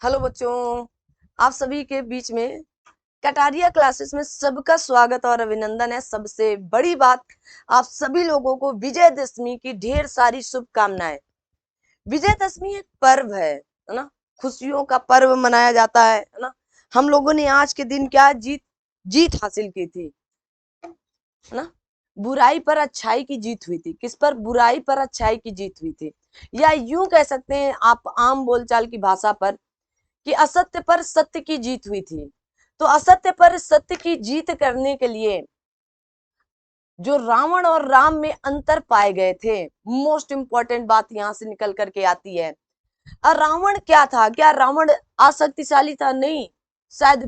Hello बच्चों, आप सभी के बीच में कटारिया क्लासेस में सबका स्वागत और अभिनंदन है। सबसे बड़ी बात, आप सभी लोगों को विजयदशमी की ढेर सारी शुभकामनाएं। विजयदशमी एक पर्व है ना। खुशियों का पर्व मनाया जाता है ना। हम लोगों ने आज के दिन क्या जीत जीत हासिल की थी, है ना। बुराई पर अच्छाई की जीत हुई थी। किस पर? बुराई पर अच्छाई की जीत हुई थी। या यूं कह सकते हैं आप आम बोलचाल की भाषा पर कि असत्य पर सत्य की जीत हुई थी। तो असत्य पर सत्य की जीत करने के लिए जो रावण और राम में अंतर पाए गए थे, मोस्ट इंपॉर्टेंट बात यहां से निकल करके आती है। और रावण क्या था? क्या रावण अशक्तिशाली था? नहीं। शायद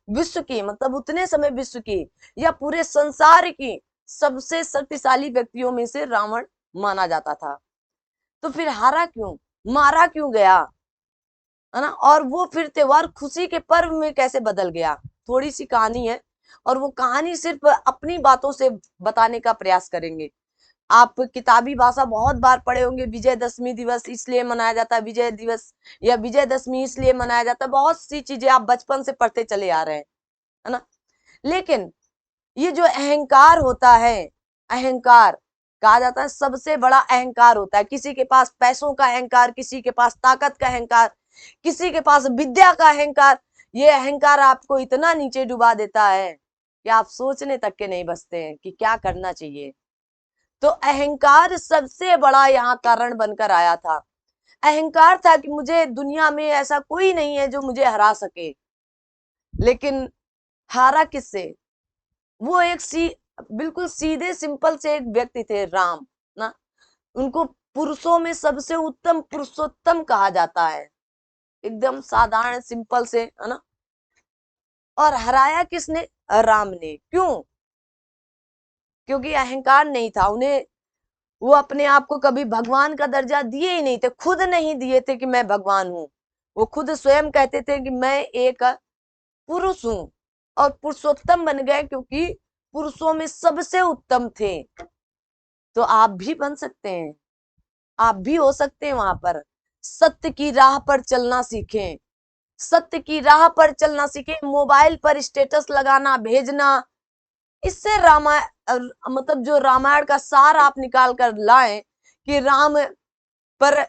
विश्व की मतलब उतने समय विश्व की या पूरे संसार की सबसे शक्तिशाली व्यक्तियों में से रावण माना जाता था। तो फिर हारा क्यों? मारा क्यों गया, है ना। और वो फिर त्योहार खुशी के पर्व में कैसे बदल गया, थोड़ी सी कहानी है। और वो कहानी सिर्फ अपनी बातों से बताने का प्रयास करेंगे। आप किताबी भाषा बहुत बार पढ़े होंगे, विजयदशमी दिवस इसलिए मनाया जाता है, विजय दिवस या विजयदशमी इसलिए मनाया जाता है। बहुत सी चीजें आप बचपन से पढ़ते चले आ रहे हैं, है ना। लेकिन ये जो अहंकार होता है, अहंकार कहा जाता है सबसे बड़ा अहंकार होता है। किसी के पास पैसों का अहंकार, किसी के पास ताकत का अहंकार, किसी के पास विद्या का अहंकार। ये अहंकार आपको इतना नीचे डुबा देता है कि आप सोचने तक के नहीं बचते हैं कि क्या करना चाहिए। तो अहंकार सबसे बड़ा यहाँ कारण बनकर आया था। अहंकार था कि मुझे दुनिया में ऐसा कोई नहीं है जो मुझे हरा सके। लेकिन हारा किससे? वो बिल्कुल सीधे सिंपल से एक व्यक्ति थे, राम ना। उनको पुरुषों में सबसे उत्तम पुरुषोत्तम कहा जाता है, एकदम साधारण सिंपल से, है ना। और हराया किसने? राम ने। क्यों? क्योंकि अहंकार नहीं था उन्हें। वो अपने आप को कभी भगवान का दर्जा दिए ही नहीं थे, खुद नहीं दिए थे कि मैं भगवान हूं। वो खुद स्वयं कहते थे कि मैं एक पुरुष हूं। और पुरुषोत्तम बन गए क्योंकि पुरुषों में सबसे उत्तम थे। तो आप भी बन सकते हैं, आप भी हो सकते हैं वहां पर। सत्य की राह पर चलना सीखें, सत्य की राह पर चलना सीखें। मोबाइल पर स्टेटस लगाना भेजना, इससे मतलब जो रामायण का सार आप निकाल कर लाएं कि रावण पर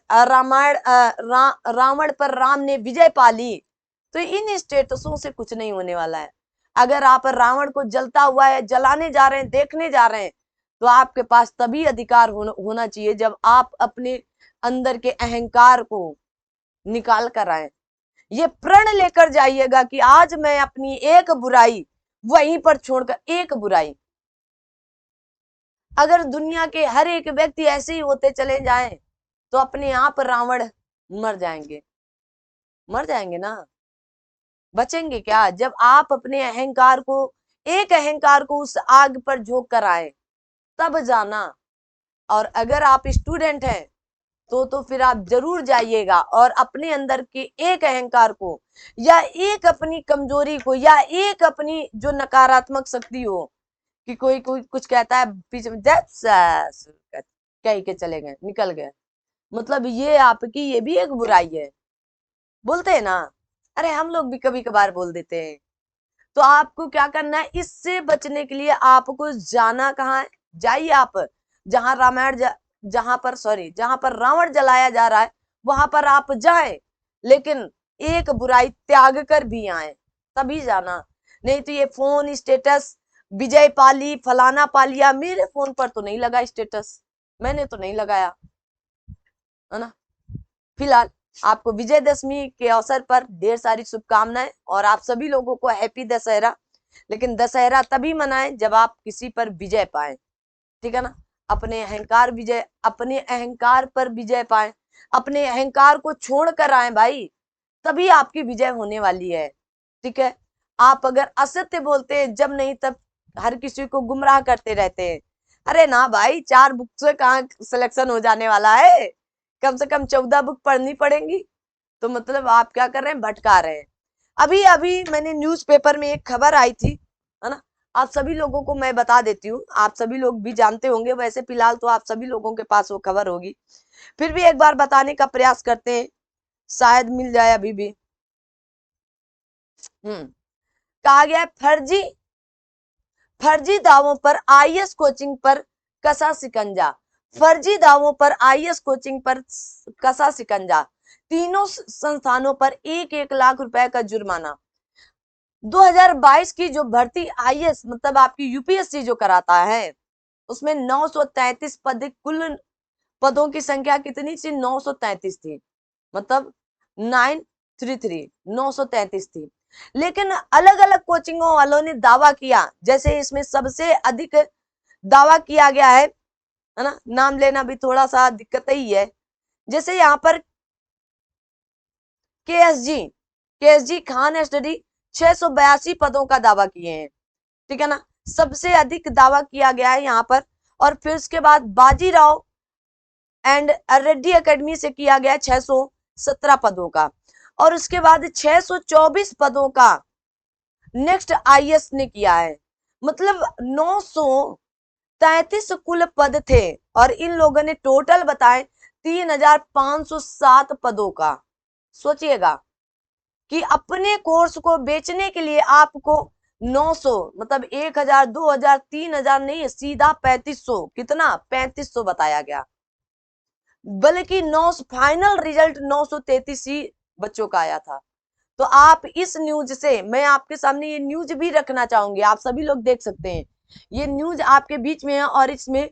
राम ने विजय पा ली, तो इन स्टेटसों से कुछ नहीं होने वाला है। अगर आप रावण को जलता हुआ है जलाने जा रहे हैं, देखने जा रहे हैं, तो आपके पास तभी अधिकार होना चाहिए जब आप अपने अंदर के अहंकार को निकाल कर आए। ये प्रण लेकर जाइएगा कि आज मैं अपनी एक बुराई वहीं पर छोड़कर, एक बुराई, अगर दुनिया के हर एक व्यक्ति ऐसे ही होते चले जाएं तो अपने आप रावण मर जाएंगे, मर जाएंगे ना। बचेंगे क्या? जब आप अपने अहंकार को, एक अहंकार को उस आग पर झोंक कर आए, तब जाना। और अगर आप स्टूडेंट हैं तो फिर आप जरूर जाइएगा और अपने अंदर के एक अहंकार को या एक अपनी कमजोरी को या एक अपनी जो नकारात्मक शक्ति हो, कि कोई कोई कुछ कहता है पीछे में कह के चले गए, निकल गए, मतलब ये आपकी ये भी एक बुराई है। बोलते हैं ना, अरे हम लोग भी कभी कभार बोल देते हैं। तो आपको क्या करना है इससे बचने के लिए? आपको जाना कहाँ है? जाइए आप जहां जहां पर रावण जलाया जा रहा है, वहां पर आप जाएं। लेकिन एक बुराई त्याग कर भी आए, तभी जाना। नहीं तो ये फोन स्टेटस, विजय पाली फलाना पा लिया, मेरे फोन पर तो नहीं लगा स्टेटस, मैंने तो नहीं लगाया, है ना। फिलहाल आपको विजयदशमी के अवसर पर ढेर सारी शुभकामनाएं और आप सभी लोगों को हैप्पी दशहरा। लेकिन दशहरा तभी मनाएं जब आप किसी पर विजय पाए, ठीक है ना। अपने अहंकार पर विजय पाए, अपने अहंकार को छोड़ कर आए भाई, तभी आपकी विजय होने वाली है, ठीक है। आप अगर असत्य बोलते हैं जब नहीं तब हर किसी को गुमराह करते रहते हैं। अरे ना भाई, 4 बुक से कहाँ सिलेक्शन हो जाने वाला है, कम से कम 14 बुक पढ़नी पड़ेंगी। तो मतलब आप क्या कर रहे हैं? भटका रहे हैं। अभी अभी मैंने न्यूज़पेपर में एक खबर आई थी, है ना। आप सभी लोगों को मैं बता देती हूँ, आप सभी लोग भी जानते होंगे, वैसे फिलहाल तो आप सभी लोगों के पास वो खबर होगी, फिर भी एक बार बताने का प्रयास करते हैं। शायद मिल जाए अभी भी। कहा गया है फर्जी दावों पर आईएएस कोचिंग पर कसा शिकंजा। फर्जी दावों पर आईएएस कोचिंग पर कसा शिकंजा। तीनों संस्थानों पर 1-1 लाख रुपए का जुर्माना। 2022 की जो भर्ती आईएएस मतलब आपकी यूपीएससी जो कराता है उसमें 933 पद, कुल पदों की संख्या कितनी थी? 933 थी, मतलब 933 थी। लेकिन अलग अलग कोचिंगों वालों ने दावा किया, जैसे इसमें सबसे अधिक दावा किया गया है ना, नाम लेना भी थोड़ा सा दिक्कत ही है। जैसे यहाँ पर केएसजी खान स्टडी 682 पदों का दावा किए हैं, ठीक है ना, सबसे अधिक दावा किया गया है यहाँ पर। और फिर उसके बाद बाजीराव एंड रेड्डी एकेडमी से किया गया 617 पदों का। और उसके बाद 624 पदों का नेक्स्ट आईएएस ने किया है। मतलब 933 कुल पद थे और इन लोगों ने टोटल बताए 3507 पदों का। सोचिएगा कि अपने कोर्स को बेचने के लिए आपको 900 मतलब 1000, 2000, 3000 नहीं, सीधा 3500, कितना 3500 बताया गया। बल्कि 9 फाइनल रिजल्ट 933 ही बच्चों का आया था। तो आप इस न्यूज से, मैं आपके सामने ये न्यूज भी रखना चाहूंगी, आप सभी लोग देख सकते हैं, ये न्यूज आपके बीच में है। और इसमें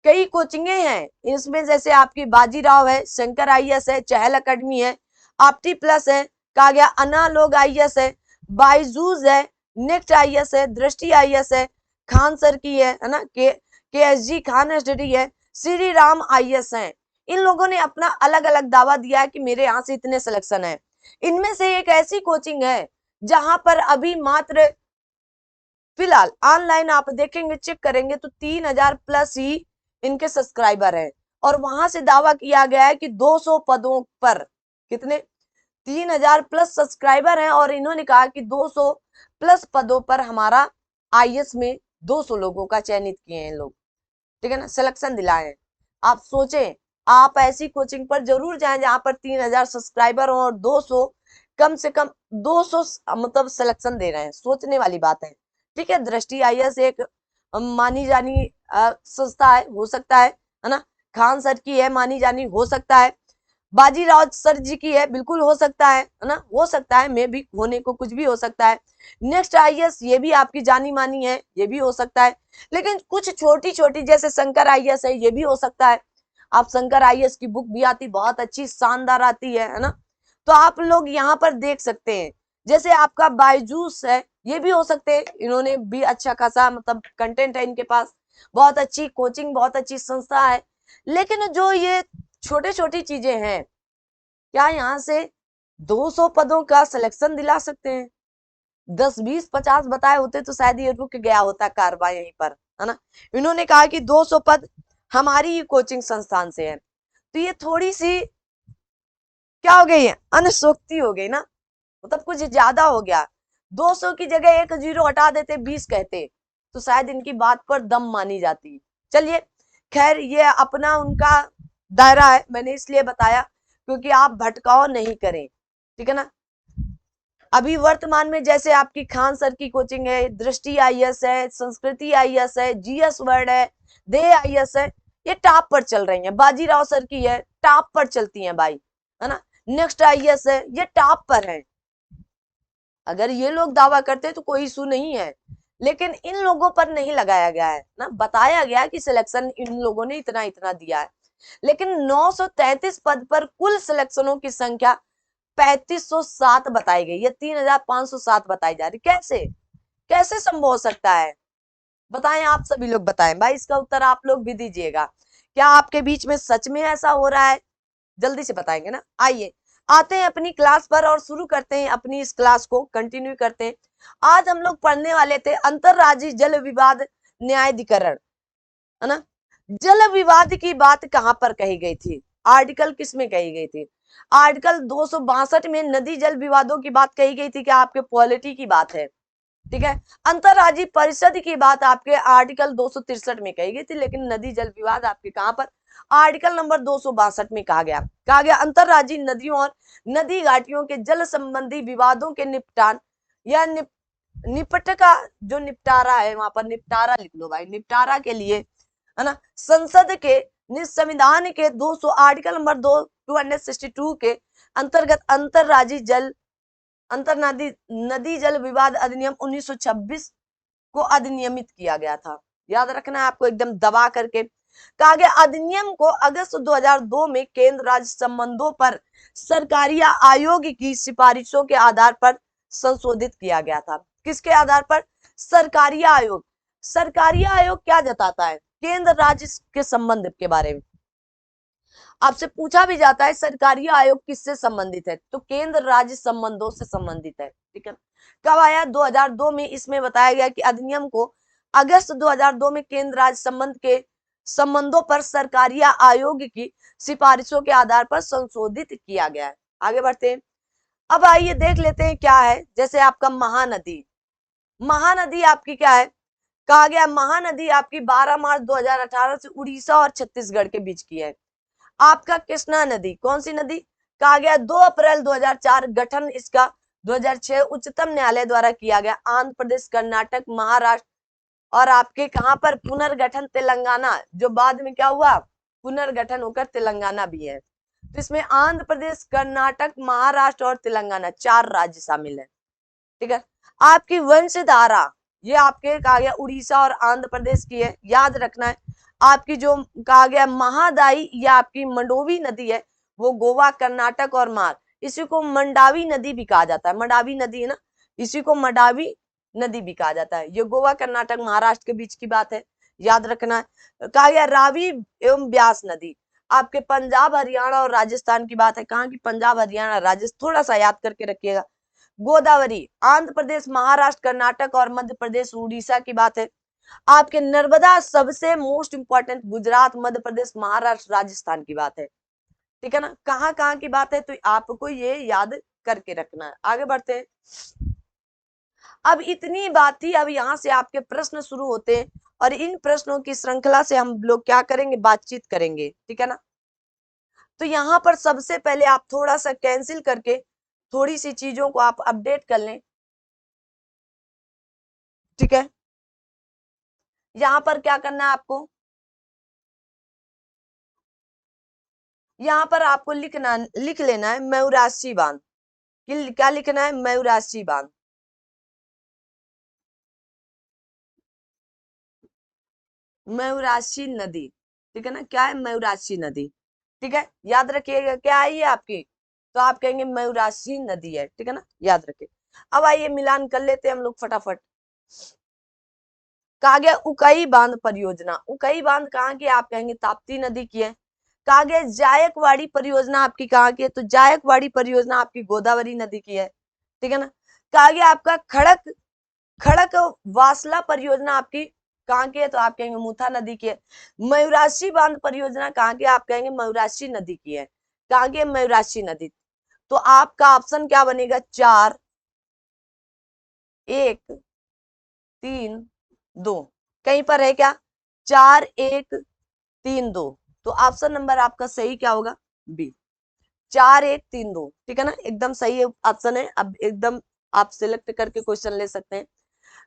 कई कोचिंगे हैं, इसमें जैसे आपकी बाजीराव है, शंकर आईएएस है, चहल एकेडमी है, आपटी प्लस है, कहा गया अनालोग आईएएस है, बाइजूस है, नेक्स्ट आईएएस है, दृष्टि आईएएस है, खान सर की है ना, केएसजी खान स्टडी है, श्री राम आईएएस है। इन लोगों ने अपना अलग अलग दावा दिया है कि मेरे यहाँ से इतने सिलेक्शन है। इनमें से एक ऐसी कोचिंग है जहां पर अभी मात्र फिलहाल ऑनलाइन आप देखेंगे, चेक करेंगे तो 3000 प्लस ही इनके सब्सक्राइबर हैं। और वहां से दावा किया गया है कि 200 पदों पर कितने 3000 प्लस सब्सक्राइबर हैं और इन्होंने कहा कि 200 प्लस पदों पर हमारा आईएएस में 200 लोगों का चयनित किए हैं लोग, ठीक है ना, सिलेक्शन दिलाए हैं। आप सोचें, आप ऐसी कोचिंग पर जरूर जाएं जहां पर 3000 सब्सक्राइबर हो और 200 कम से कम 200 मतलब सिलेक्शन दे रहे हैं, सोचने वाली बात है। ठीक है, दृष्टि आईएएस एक मानी जानी संस्था है, हो सकता है ना, खान सर की है, मानी जानी, हो सकता है बाजीराव सर जी की है, बिल्कुल हो सकता है ना, हो सकता है, मे भी होने को कुछ भी हो सकता है। नेक्स्ट आईएएस ये भी आपकी जानी मानी है, ये भी हो सकता है। लेकिन कुछ छोटी छोटी जैसे शंकर आईएएस है, ये भी हो सकता है। आप शंकर आईएएस की बुक भी आती, बहुत अच्छी शानदार आती है ना, तो आप लोग यहाँ पर देख सकते हैं। जैसे आपका बायजूस है, ये भी हो सकते हैं, इन्होंने भी अच्छा खासा मतलब कंटेंट है इनके पास, बहुत अच्छी कोचिंग, बहुत अच्छी संस्था है। लेकिन जो ये छोटे छोटी चीजें हैं, क्या यहाँ से 200 पदों का सिलेक्शन दिला सकते हैं? 10, 20, 50 बताए होते तो शायद ये रुक गया होता कारवा यहीं पर, है ना। इन्होंने कहा कि 200 पद हमारी ही कोचिंग संस्थान से है, तो ये थोड़ी सी क्या हो गई है, अनशोक्ति हो गई ना, मतलब कुछ ज्यादा हो गया। 200 की जगह 1 जीरो हटा देते, 20 कहते तो शायद इनकी बात पर दम मानी जाती। चलिए खैर, ये अपना उनका दायरा है, मैंने इसलिए बताया क्योंकि आप भटकाव नहीं करें, ठीक है ना। अभी वर्तमान में जैसे आपकी खान सर की कोचिंग है, दृष्टि आईएएस है, संस्कृति आईएएस है, जीएस वर्ड है, दे आईएएस है, ये टॉप पर चल रही है। बाजीराव सर की है, टॉप पर चलती है भाई, है ना। नेक्स्ट आईएएस है, ये टॉप पर है। अगर ये लोग दावा करते तो कोई इशू नहीं है, लेकिन इन लोगों पर नहीं लगाया गया है ना, बताया गया कि सिलेक्शन इन लोगों ने इतना इतना दिया है। लेकिन 933 पद पर कुल सिलेक्शनों की संख्या 3507 बताई गई, ये 3507 बताई जा रही। कैसे कैसे संभव हो सकता है, बताएं, आप सभी लोग बताएं भाई, इसका उत्तर आप लोग भी दीजिएगा। क्या आपके बीच में सच में ऐसा हो रहा है? जल्दी से बताएंगे ना। आइए आते हैं अपनी क्लास पर और शुरू करते हैं अपनी इस क्लास को, कंटिन्यू करते हैं। आज हम लोग पढ़ने वाले थे अंतरराज्यीय जल विवाद न्यायाधिकरण, है ना। जल विवाद की बात कहां पर कही गई थी, आर्टिकल किसमें कही गई थी? आर्टिकल 262 में नदी जल विवादों की बात कही गई थी, क्या आपके पॉलिटी की बात है, ठीक है। अंतरराज्यीय परिषद की बात आपके आर्टिकल 263 में कही गई थी, लेकिन नदी जल विवाद आपके कहां पर आर्टिकल नंबर 262 में कहा गया अंतरराज्यीय नदियों और नदी घाटियों के जल संबंधी विवादों के निपटान या निपट का जो निपटारा है, वहां पर निपटारा लिख लो भाई, निपटारा के लिए, है ना, संसद के संविधान के 200 आर्टिकल नंबर 262 के अंतर्गत अंतर नदी जल विवाद अधिनियम 1926 को अधिनियमित किया गया था। याद रखना है आपको एकदम दबा करके। कहा गया अधिनियम को अगस्त 2002 में केंद्र राज्य संबंधों पर सरकारी आयोग की सिफारिशों के आधार पर संशोधित किया गया था। किसके आधार पर? सरकारी आयोग। सरकारी आयोग क्या जताता है? केंद्र राज्य के संबंध के बारे में आपसे पूछा भी जाता है सरकारी आयोग किससे संबंधित है, तो केंद्र राज्य संबंधों से संबंधित है। ठीक है, कब आया? 2002 में। इसमें बताया गया कि अधिनियम को अगस्त 2002 में केंद्र राज्य संबंध के संबंधों पर सरकारी आयोग की सिफारिशों के आधार पर संशोधित किया गया है। आगे बढ़ते हैं। अब आइए देख लेते हैं क्या है। जैसे आपका महानदी, महानदी आपकी क्या है? कहा गया महानदी आपकी 12 मार्च 2018 से उड़ीसा और छत्तीसगढ़ के बीच की है। आपका कृष्णा नदी, कौन सी नदी? कहा गया 2 अप्रैल 2004, गठन इसका 2006 उच्चतम न्यायालय द्वारा किया गया। आंध्र प्रदेश, कर्नाटक, महाराष्ट्र और आपके कहां पर पुनर्गठन तेलंगाना, जो बाद में क्या हुआ? पुनर्गठन होकर तेलंगाना भी है। तो इसमें आंध्र प्रदेश, कर्नाटक, महाराष्ट्र और तेलंगाना 4 राज्य शामिल है। ठीक है, आपकी वंशधारा ये आपके कहा गया उड़ीसा और आंध्र प्रदेश की है। याद रखना है आपकी जो कहा गया महादाई या आपकी मंडोवी नदी है वो गोवा, कर्नाटक और मार, इसी को मंडावी नदी भी कहा जाता है। मंडावी नदी है ना, इसी को मंडावी नदी भी कहा जाता है। ये गोवा, कर्नाटक, महाराष्ट्र के बीच की बात है, याद रखना है। कहा गया रावी एवं ब्यास नदी आपके पंजाब, हरियाणा और राजस्थान की बात है। कहाँ की? पंजाब, हरियाणा, राजस्थान, थोड़ा सा याद करके रखिएगा। गोदावरी आंध्र प्रदेश, महाराष्ट्र, कर्नाटक और मध्य प्रदेश, उड़ीसा की बात है। आपके नर्मदा सबसे मोस्ट इंपॉर्टेंट गुजरात, मध्य प्रदेश, महाराष्ट्र, राजस्थान की बात है। ठीक है ना, कहाँ कहाँ की बात है, तो आपको ये याद करके रखना है। आगे बढ़ते हैं। अब इतनी बात थी, अब यहाँ से आपके प्रश्न शुरू होते हैं और इन प्रश्नों की श्रृंखला से हम लोग क्या करेंगे? बातचीत करेंगे। ठीक है ना, तो यहाँ पर सबसे पहले आप थोड़ा सा कैंसिल करके थोड़ी सी चीजों को आप अपडेट कर लें। ठीक है, यहाँ पर क्या करना है आपको? यहाँ पर आपको लिख लेना है मयूराक्षी बांध। क्या लिखना है? मयूराक्षी बांध। मयूराक्षी नदी, ठीक है ना, क्या है? मयूराक्षी नदी। ठीक है, याद रखिएगा क्या आई है आपकी, तो आप कहेंगे मयूराक्षी नदी है। ठीक है ना, याद रखिए। अब आइए मिलान कर लेते हैं हम लोग फटाफट। कहा गया उकई बांध परियोजना, उकई बांध कहाँ की? आप कहेंगे ताप्ती नदी की है। कहा गया जायकवाड़ी परियोजना आपकी कहाँ की है? तो जायकवाड़ी परियोजना आपकी गोदावरी नदी की है। ठीक है ना, कहा गया आपका खड़क खड़क वासला परियोजना आपकी कहाँ की है? तो आप कहेंगे मुथा नदी की है। मयूराक्षी बांध परियोजना कहाँ की है? आप कहेंगे मयूराक्षी नदी की है। कहाँ की है? मयूराक्षी नदी। तो आपका ऑप्शन क्या बनेगा? 4 1 3 2। कहीं पर है क्या? 4 1 3 2। तो ऑप्शन नंबर आपका सही क्या होगा? बी, 4 1 3 2। ठीक है ना, एकदम सही ऑप्शन है। अब एकदम आप सिलेक्ट करके क्वेश्चन ले सकते हैं।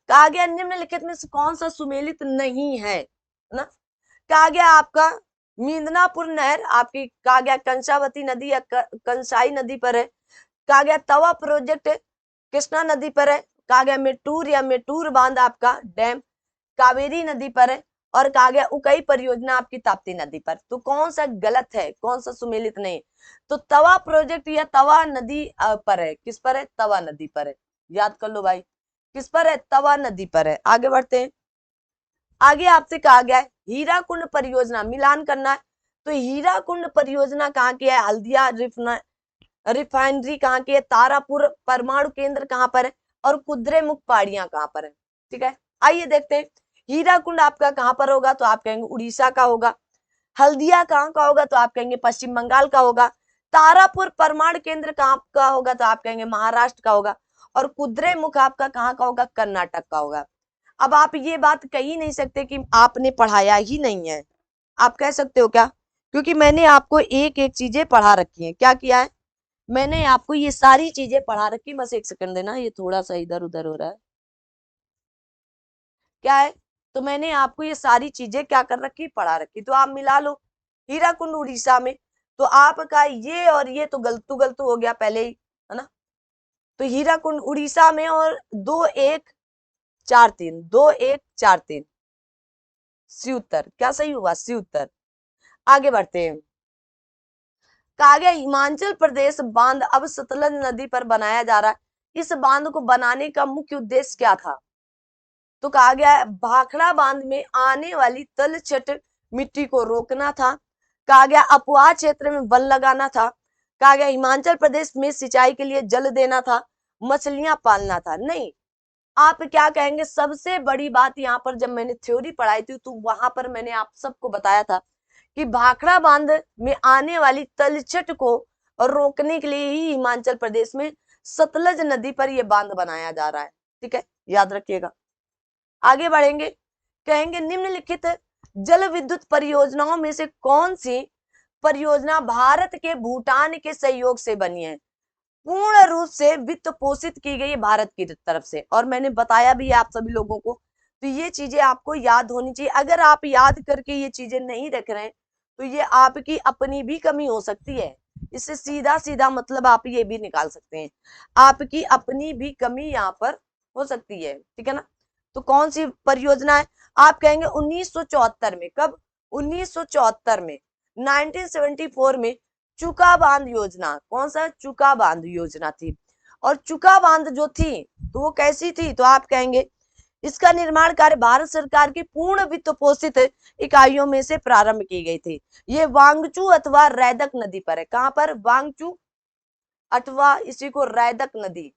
कहा गया निम्नलिखित में से कौन सा सुमेलित नहीं है ना? कहा गया आपका मिदनापुर नहर आपकी कहा गया कंसावती नदी या कंसाई नदी पर है। कहा गया तवा प्रोजेक्ट कृष्णा नदी पर है। कहा गया मेटूर या मेटूर बांध आपका डैम कावेरी नदी पर है। और कहा गया उकई परियोजना आपकी ताप्ती नदी पर। तो कौन सा गलत है, कौन सा सुमेलित नहीं? तो तवा प्रोजेक्ट या तवा नदी पर है। किस पर है? तवा नदी पर है। याद कर लो भाई, किस पर है? तवा नदी पर है। आगे बढ़ते हैं। आगे आपसे कहा गया है हीराकुंड परियोजना, मिलान करना है। तो हीराकुंड परियोजना कहाँ की है? हल्दिया रिफाइनरी कहाँ की है? तारापुर परमाणु केंद्र कहाँ पर है? और कुद्रेमुख पहाड़ियां कहाँ पर है? ठीक है, आइए देखते हैं। हीराकुंड आपका कहाँ पर होगा? तो आप कहेंगे उड़ीसा का होगा। हल्दिया कहाँ का होगा? तो आप कहेंगे पश्चिम बंगाल का होगा। तारापुर परमाणु केंद्र कहाँ का होगा? तो आप कहेंगे महाराष्ट्र का होगा। और कुद्रेमुख आपका कहाँ का होगा? कर्नाटक का होगा। अब आप ये बात कह ही नहीं सकते कि आपने पढ़ाया ही नहीं है। आप कह सकते हो क्या क्योंकि मैंने आपको एक एक चीजें पढ़ा रखी हैं। क्या किया है, मैंने आपको ये सारी चीजें पढ़ा रखी। बस एक सेकंड देना, ये थोड़ा सा इधर उधर हो रहा है। क्या है, तो मैंने आपको ये सारी चीजें क्या कर रखी, पढ़ा रखी। तो आप मिला लो, हीराकुंड उड़ीसा में, तो आपका ये और ये तो गलतू गलतू हो गया पहले ही, है ना। तो हीराकुंड उड़ीसा में, और 2-1-4-3, 2-1-4-3 सी उत्तर। क्या सही हुआ, सी उत्तर। आगे बढ़ते हैं। कहा गया हिमाचल प्रदेश बांध अब सतलज नदी पर बनाया जा रहा है। इस बांध को बनाने का मुख्य उद्देश्य क्या था। तो कहा गया है भाखड़ा बांध में आने वाली तलछट मिट्टी को रोकना था। कहा गया अपवाह क्षेत्र में बल लगाना था। कहा गया हिमाचल प्रदेश में सिंचाई के लिए जल देना था, मछलियां पालना था। नहीं, आप क्या कहेंगे, सबसे बड़ी बात यहाँ पर जब मैंने थ्योरी पढ़ाई थी तो वहां पर मैंने आप सबको बताया था कि भाखड़ा बांध में आने वाली तलछट को रोकने के लिए ही हिमाचल प्रदेश में सतलज नदी पर यह बांध बनाया जा रहा है। ठीक है, याद रखिएगा। आगे बढ़ेंगे, कहेंगे निम्नलिखित जल विद्युत परियोजनाओं में से कौन सी परियोजना भारत के भूटान के सहयोग से बनी है, पूर्ण रूप से वित्त पोषित की गई भारत की तरफ से। और मैंने बताया भी आप सभी लोगों को, तो ये चीजें आपको याद होनी चाहिए। अगर आप याद करके ये चीजें नहीं रख रहे हैं तो ये आपकी अपनी भी कमी हो सकती है। इससे सीधा सीधा मतलब आप ये भी निकाल सकते हैं, आपकी अपनी भी कमी यहाँ पर हो सकती है। ठीक है ना। तो कौन सी परियोजना है, आप कहेंगे 1974 में। कब, 1974 में, 1974 में चुका बांध योजना। कौन सा, चुका बांध योजना थी। और चुका बांध जो थी तो वो कैसी थी, तो आप कहेंगे इसका निर्माण कार्य भारत सरकार की पूर्ण वित्त पोषित इकाइयों में से प्रारंभ की गई थी। ये वांगचू अथवा रैदक नदी पर है। कहां पर, वांगचू अथवा इसी को रैदक नदी।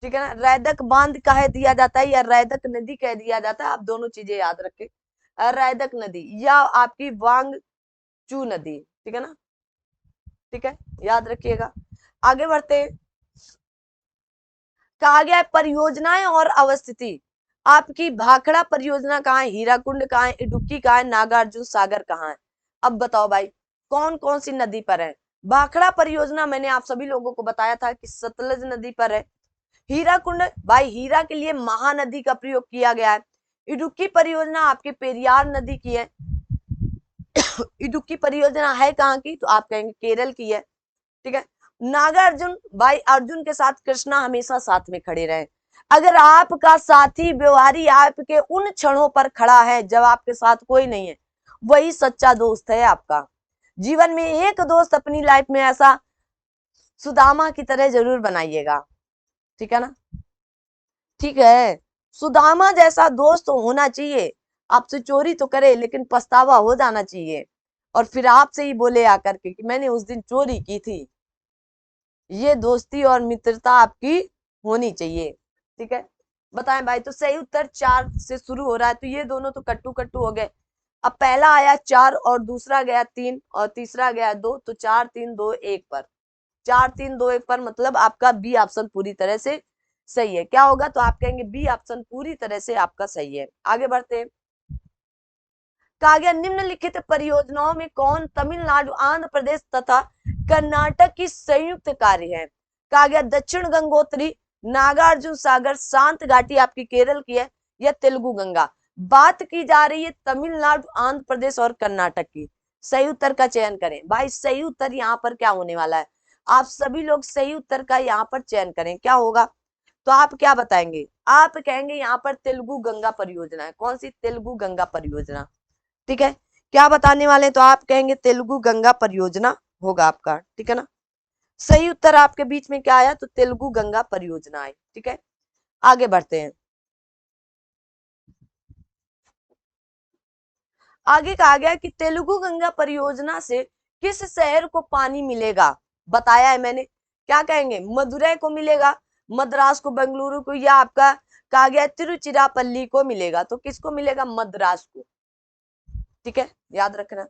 ठीक है ना, रैदक बांध कह दिया जाता है या रैदक नदी कह दिया जाता है, आप दोनों चीजें याद रखें। रैदक नदी या आपकी वांगचू नदी। ठीक है ना, ठीक है, याद रखिएगा। आगे बढ़ते हैं। कहा गया है परियोजनाएं और अवस्थिति। आपकी भाखड़ा परियोजना कहाँ है, हीराकुंड कहाँ है, इडुक्की कहाँ है, नागार्जुन सागर कहाँ है। अब बताओ भाई, कौन कौन सी नदी पर है। भाखड़ा परियोजना मैंने आप सभी लोगों को बताया था कि सतलज नदी पर है। हीराकुंड भाई हीरा के लिए महानदी का प्रयोग किया गया है। इडुक्की परियोजना आपके पेरियार नदी की है। इडुक्की परियोजना है कहाँ की, तो आप कहेंगे केरल की है। ठीक है, नागार्जुन भाई अर्जुन के साथ कृष्णा हमेशा साथ में खड़े रहे। अगर आपका साथी व्यवहारी आपके उन क्षणों पर खड़ा है जब आपके साथ कोई नहीं है, वही सच्चा दोस्त है आपका। जीवन में एक दोस्त अपनी लाइफ में ऐसा सुदामा की तरह जरूर बनाइएगा। ठीक है ना, ठीक है, सुदामा जैसा दोस्त होना चाहिए। आपसे चोरी तो करे लेकिन पछतावा हो जाना चाहिए, और फिर आपसे ही बोले आकर के कि मैंने उस दिन चोरी की थी। ये दोस्ती और मित्रता आपकी होनी चाहिए। ठीक है, बताएं भाई। तो सही उत्तर 4 से शुरू हो रहा है, तो ये दोनों तो कट्टू कट्टू हो गए। अब पहला आया 4 और दूसरा गया 3 और तीसरा गया 2, तो 4-3-2-1 पर, 4-3-2-1 पर मतलब आपका बी ऑप्शन पूरी तरह से सही है। क्या होगा, तो आप कहेंगे बी ऑप्शन पूरी तरह से आपका सही है। आगे बढ़ते हैं। कहा गया निम्नलिखित परियोजनाओं में कौन तमिलनाडु, आंध्र प्रदेश तथा कर्नाटक की संयुक्त कार्य है। कहा गया दक्षिण गंगोत्री, नागार्जुन सागर, शांत घाटी आपकी केरल की है, या तेलुगु गंगा। बात की जा रही है तमिलनाडु, आंध्र प्रदेश और कर्नाटक की। सही उत्तर का चयन करें भाई। सही उत्तर यहाँ पर क्या होने वाला है, आप सभी लोग सही उत्तर का यहाँ पर चयन करें। क्या होगा, तो आप क्या बताएंगे, आप कहेंगे यहाँ पर तेलुगु गंगा परियोजना है। कौन सी, तेलुगु गंगा परियोजना। ठीक है, क्या बताने वाले, तो आप कहेंगे तेलुगु गंगा परियोजना होगा आपका। ठीक है ना, सही उत्तर आपके बीच में क्या आया, तो तेलुगु गंगा परियोजना है। ठीक है, आगे बढ़ते हैं। आगे कहा गया कि तेलुगु गंगा परियोजना से किस शहर को पानी मिलेगा, बताया है मैंने। क्या कहेंगे, मदुरै को मिलेगा, मद्रास को, बेंगलुरु को, या आपका कहा गया तिरुचिरापल्ली को मिलेगा। तो किसको मिलेगा, मद्रास को। ठीक है, याद रखना।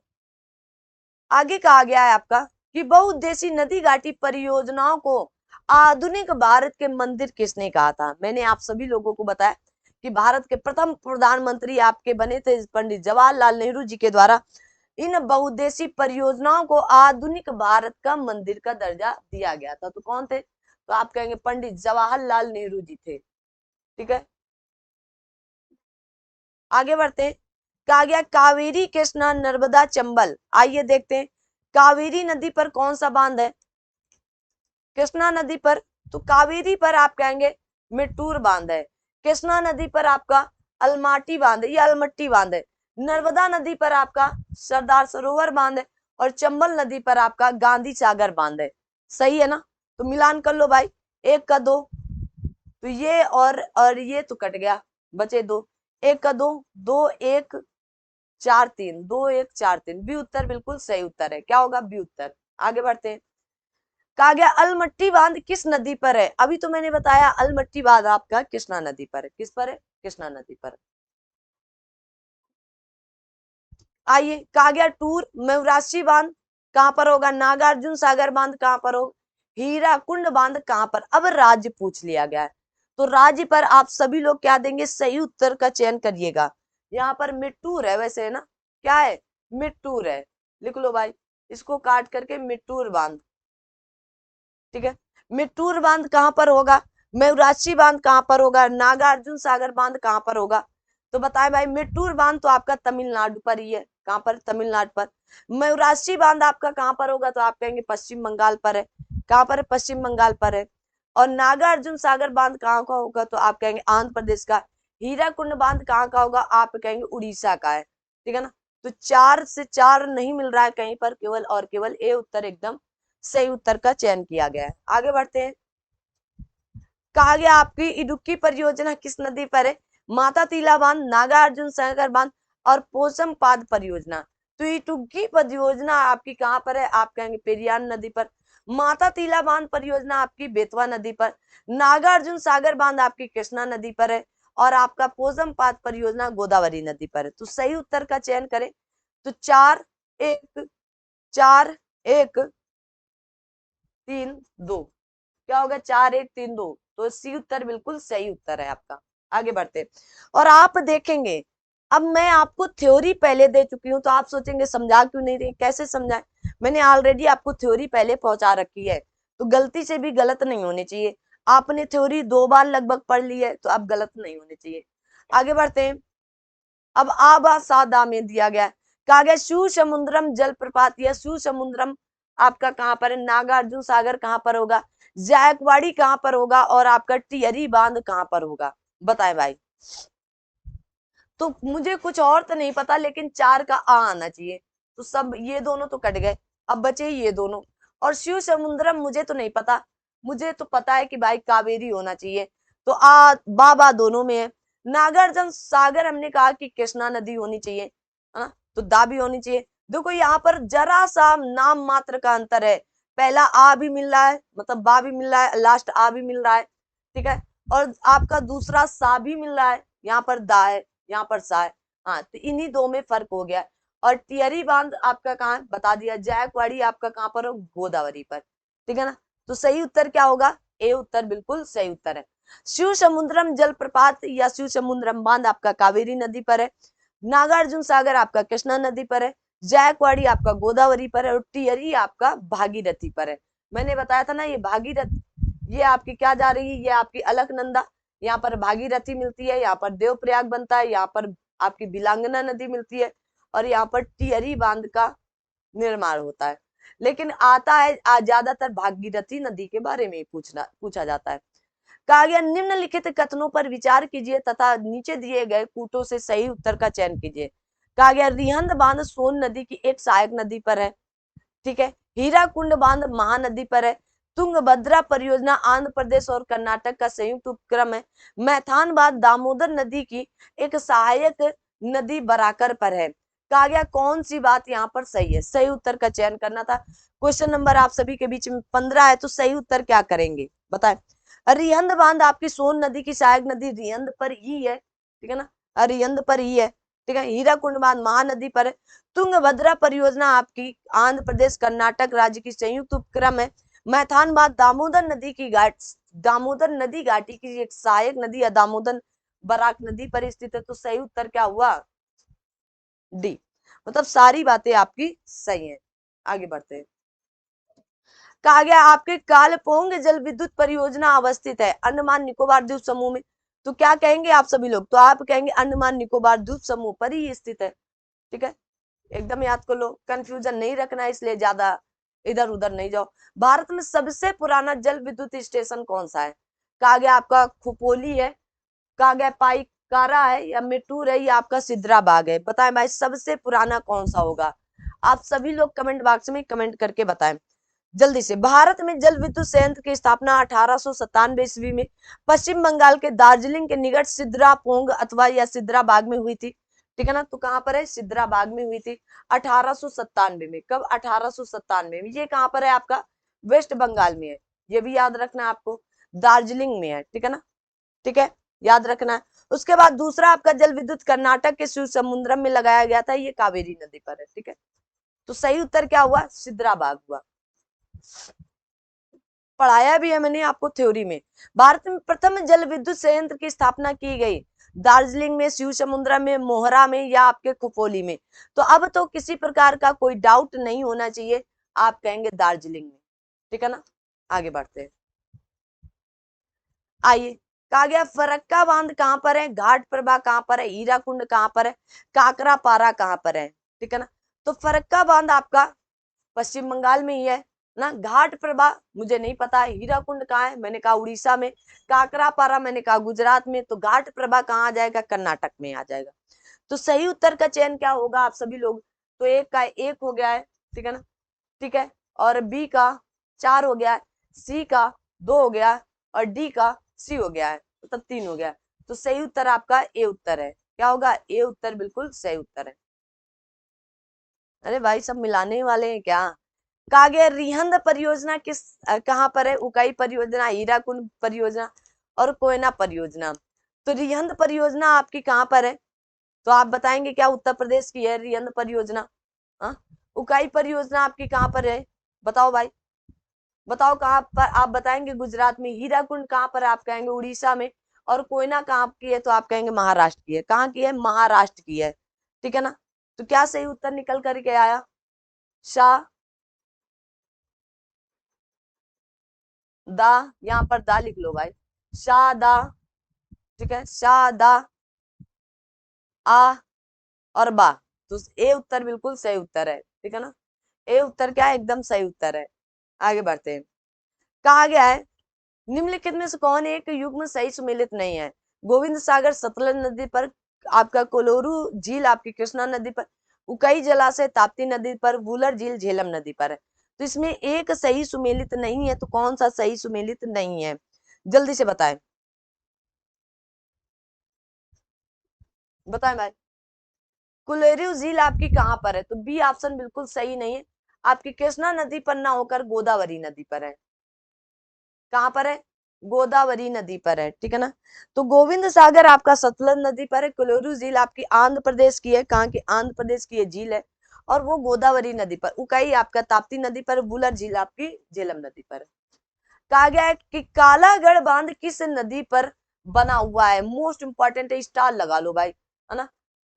आगे कहा गया है आपका कि बहुउद्देशीय नदी घाटी परियोजनाओं को आधुनिक भारत के मंदिर किसने कहा था। मैंने आप सभी लोगों को बताया कि भारत के प्रथम प्रधानमंत्री आपके बने थे पंडित जवाहरलाल नेहरू जी के द्वारा इन बहुउद्देशीय परियोजनाओं को आधुनिक भारत का मंदिर का दर्जा दिया गया था। तो कौन थे? तो आप कहेंगे पंडित जवाहरलाल नेहरू जी थे। ठीक है, आगे बढ़ते हैं। कहा गया कावेरी कृष्णा नर्मदा चंबल। आइए देखते हैं कावेरी नदी पर कौन सा बांध है। कृष्णा नदी पर, तो कावेरी पर आप कहेंगे मिट्टूर बांध है। कृष्णा नदी पर आपका अलमाटी बांध है, या अलमट्टी बांध है। नर्मदा नदी पर आपका सरदार सरोवर बांध है, और चंबल नदी पर आपका गांधी सागर बांध है। सही है ना? तो मिलान कर लो भाई, 1 का 2, तो ये और ये तो कट गया, बचे 2, 1 का 2, 2 1 4 3, 2 1 4 3, बी उत्तर बिल्कुल सही उत्तर है। क्या होगा? बी उत्तर। आगे बढ़ते हैं। कहा गया अलमट्टी बांध किस नदी पर है। अभी तो मैंने बताया अलमट्टी बांध आपका कृष्णा नदी पर है। किस पर है? कृष्णा नदी पर। आइए, कहा गया टूर मयूराक्षी बांध कहां पर होगा। नागार्जुन सागर बांध कहां पर होगा। हीरा कुंड बांध कहां पर। अब राज्य पूछ लिया गया है, तो राज्य पर आप सभी लोग क्या देंगे? सही उत्तर का चयन करिएगा। यहाँ पर मिट्टूर है वैसे, है ना? क्या है? मिट्टूर है। लिख लो भाई, इसको काट करके मिट्टूर बांध। ठीक है, मिट्टूर बांध कहां पर होगा। मयूराक्षी बांध कहां पर होगा। नागार्जुन सागर बांध कहां पर होगा। तो बताए भाई, मिट्टूर बांध तो आपका तमिलनाडु पर ही है। कहां पर? तमिलनाडु पर। मयूराक्षी बांध आपका कहां पर होगा, तो आप कहेंगे पश्चिम बंगाल पर है। कहां पर है? पश्चिम बंगाल पर है। और नागार्जुन सागर बांध कहां का होगा, तो आप कहेंगे आंध्र प्रदेश का। हीराकुंड बांध कहां का होगा, आप कहेंगे उड़ीसा का है। ठीक है ना? तो 4 से 4 नहीं मिल रहा है कहीं पर, केवल और केवल ए उत्तर एकदम सही उत्तर का चयन किया गया है। आगे बढ़ते हैं। कहा गया आपकी इडुक्की परियोजना किस नदी पर है। माता तीला बांध, नागार्जुन सागर बांध और पोचमपाद परियोजना। तो इडुक्की परियोजना आपकी कहां पर है, आप कहेंगे पेरियार नदी पर। माता तीला बांध परियोजना आपकी बेतवा नदी पर। नागार्जुन सागर बांध आपकी कृष्णा नदी पर है, और आपका पोचमपाद परियोजना गोदावरी नदी पर है। तो सही उत्तर का चयन करें, तो 4 1 4 1 3 2, क्या होगा? 4 1 3 2, तो सी उत्तर बिल्कुल सही उत्तर है आपका। आगे बढ़ते, और आप देखेंगे अब मैं आपको थ्योरी पहले दे चुकी हूं, तो आप सोचेंगे समझा क्यों नहीं रही, कैसे समझाए। मैंने ऑलरेडी आपको थ्योरी पहले पहुंचा रखी है, तो गलती से भी गलत नहीं होनी चाहिए। आपने थ्योरी 2 बार लगभग पढ़ ली है, तो अब गलत नहीं होनी चाहिए। आगे बढ़ते हैं। अब आबा सादा में दिया गया, कहा गया शिव समुद्रम जलप्रपात, या शिव समुद्रम आपका कहां पर है। नागार्जुन सागर कहां पर होगा। जायकवाड़ी कहां पर होगा, और आपका टिहरी बांध कहां पर होगा। बताए भाई। तो मुझे कुछ और तो नहीं पता, लेकिन 4 का आ आना चाहिए। तो सब ये दोनों तो कट गए, अब बचे ये दोनों। और शिव समुद्रम मुझे तो नहीं पता, मुझे तो पता है कि भाई कावेरी होना चाहिए। तो आ बाबा दोनों में है। नागार्जुन सागर हमने कहा कि कृष्णा नदी होनी चाहिए, है ना? तो दा भी होनी चाहिए। देखो यहाँ पर जरा सा नाम मात्र का अंतर है। पहला आ भी मिल रहा है, मतलब बा भी मिल रहा है, लास्ट आ भी मिल रहा है। ठीक है, और आपका दूसरा सा भी मिल रहा है, यहाँ पर दा है, यहाँ पर सा है। हाँ, तो इन्हीं दो में फर्क हो गया। और टिहरी बांध आपका कहाँ है बता दिया। जायकवाड़ी आपका कहाँ पर हो, गोदावरी पर। ठीक है ना? तो सही उत्तर क्या होगा, ए उत्तर बिल्कुल सही उत्तर है। शिव समुद्रम जलप्रपात या शिव समुद्रम बांध आपका कावेरी नदी पर है। नागार्जुन सागर आपका कृष्णा नदी पर है। जायकवाड़ी आपका गोदावरी पर है, और टिहरी आपका भागीरथी पर है। मैंने बताया था ना, ये भागीरथी, ये आपकी क्या जा रही है, ये आपकी अलकनंदा। यहाँ पर भागीरथी मिलती है, यहाँ पर देवप्रयाग बनता है, यहाँ पर आपकी बिलांगना नदी मिलती है, और यहाँ पर टिहरी बांध का निर्माण होता है। लेकिन आता है ज्यादातर भागीरथी नदी के बारे में पूछा जाता है। कहा गया निम्नलिखित कथनों पर विचार कीजिए तथा नीचे दिए गए कूटों से सही उत्तर का चयन कीजिए। कहा गया रिहंद बांध सोन नदी की एक सहायक नदी पर है। ठीक है, हीराकुंड बांध महानदी पर है। तुंगभद्रा परियोजना आंध्र प्रदेश और कर्नाटक का संयुक्त उपक्रम है। मैथान बांध दामोदर नदी की एक सहायक नदी बराकर पर है। कहा गया कौन सी बात यहाँ पर सही है, सही उत्तर का चयन करना था। क्वेश्चन नंबर आप सभी के बीच में 15 है, तो सही उत्तर क्या करेंगे बताए। रिहंद बांध आपकी सोन नदी की सहायक नदी रिहंद पर ही है। ठीक है ना, रिहंद पर ही है। ठीक है, हीराकुंड बांध महानदी पर है। तुंगभद्रा परियोजना आपकी आंध्र प्रदेश कर्नाटक राज्य की संयुक्त उपक्रम है। मैथान बांध दामोदर नदी की घाटी की एक सहायक नदी है, दामोदर बराक नदी पर स्थित है। तो सही उत्तर क्या हुआ? डी। मतलब सारी बातें आपकी सही है। आगे बढ़ते हैं। कहा गया आपके कालपोंग जल विद्युत परियोजना अवस्थित है अंडमान निकोबार द्वीप समूह में। तो क्या कहेंगे आप सभी लोग? तो आप कहेंगे अंडमान निकोबार द्वीप समूह पर ही स्थित है। ठीक है, एकदम याद कर लो, कंफ्यूजन नहीं रखना है, इसलिए ज्यादा इधर उधर नहीं जाओ। भारत में सबसे पुराना जल विद्युत स्टेशन कौन सा है? कहा गया आपका खोपोली है, कहा गया पाइकारा है, या मेटूर है, या आपका सिद्राबाग है। बताएं भाई सबसे पुराना कौन सा होगा? आप सभी लोग कमेंट बॉक्स में कमेंट करके बताएं जल्दी से। भारत में जल विद्युत संयंत्र की स्थापना 1897 ईस्वी में पश्चिम बंगाल के दार्जिलिंग के निकट सिद्रापोंग अथवा या सिद्राबाग में हुई थी। ठीक है ना, तो कहां पर है? सिद्राबाग में हुई थी 1897 में। कब? 1897 में। ये कहां पर है आपका? वेस्ट बंगाल में है, ये भी याद रखना है आपको। दार्जिलिंग में है, ठीक है ना, ठीक है, याद रखना है। उसके बाद दूसरा आपका जल विद्युत कर्नाटक के शिवसमुद्रम में लगाया गया था, ये कावेरी नदी पर है। ठीक है, तो सही उत्तर क्या हुआ? सिद्राबाग हुआ। पढ़ाया भी है मैंने आपको थ्योरी में। भारत में प्रथम जल विद्युत संयंत्र की स्थापना की गई दार्जिलिंग में, शिव समुद्रा में, मोहरा में, या आपके खोपोली में। तो अब तो किसी प्रकार का कोई डाउट नहीं होना चाहिए, आप कहेंगे दार्जिलिंग में। ठीक है ना, आगे बढ़ते हैं। आइए, कहा गया फरक्का बांध कहां पर है? घाट प्रभा कहां पर है? हीराकुंड कहां पर है? काकरा पारा कहां पर है? ठीक है ना, तो फरक्का बांध आपका पश्चिम बंगाल में ही है ना। घाट प्रभा मुझे नहीं पता है। हीराकुंड कहाँ है? मैंने कहा उड़ीसा में। काकरापारा मैंने कहा गुजरात में। तो घाट प्रभा कहाँ आ जाएगा? कर्नाटक में आ जाएगा। तो सही उत्तर का चयन क्या होगा आप सभी लोग? तो एक का एक हो गया है, ठीक है ना, ठीक है, और बी का 4 हो गया है, सी का 2 हो गया है, और डी का सी हो गया है, मतलब 3 हो गया है। तो सही उत्तर आपका ए उत्तर है। क्या होगा? ए उत्तर बिल्कुल सही उत्तर है। अरे भाई सब मिलाने वाले हैं क्या? कहा गया रिहंद परियोजना किस कहां पर है? उकाई परियोजना, हीराकुंड परियोजना, और कोयना परियोजना। तो रिहंद परियोजना आपकी कहां पर है? तो आप बताएंगे क्या उत्तर प्रदेश की है रिहंद परियोजना? हाँ, उकाई परियोजना आपकी कहां पर है? बताओ भाई, बताओ कहां पर? आप बताएंगे गुजरात में। हीराकुंड कहां पर है? आप कहेंगे उड़ीसा में। और कोयना कहां की है? तो आप कहेंगे महाराष्ट्र की है। कहां की है? महाराष्ट्र की है। ठीक है ना, तो क्या सही उत्तर निकल करके आया? शाह दा, यहाँ पर दा लिख लो भाई, शादा। ठीक है, शादा आ और बा। तो ए उत्तर बिल्कुल सही उत्तर है। ठीक है ना, ए उत्तर क्या है? एकदम सही उत्तर है। आगे बढ़ते हैं। कहा गया है निम्नलिखित में से कौन एक युग्म सही सुमेलित नहीं है? गोविंद सागर सतलज नदी पर, आपका कोलोरू झील आपकी कृष्णा नदी पर, उकई जलाशय ताप्ती नदी पर, वुलर झील झेलम नदी पर है। तो इसमें एक सही सुमेलित नहीं है, तो कौन सा सही सुमेलित नहीं है? जल्दी से बताएं, बताएं भाई। कुलेरू झील आपकी कहां पर है? तो बी ऑप्शन बिल्कुल सही नहीं है, आपकी कृष्णा नदी पर ना होकर गोदावरी नदी पर है। कहां पर है? गोदावरी नदी पर है। ठीक है ना, तो गोविंद सागर आपका सतलज नदी पर है। कुलेरू झील आपकी आंध्र प्रदेश की है। कहाँ की? आंध्र प्रदेश की है झील है, और वो गोदावरी नदी पर। उकाई आपका ताप्ती नदी पर, बुलर झील आपकी झेलम नदी पर है। कहा गया है कि कालागढ़ बांध किस नदी पर बना हुआ है? मोस्ट इंपॉर्टेंट है, स्टार लगा लो भाई, है ना,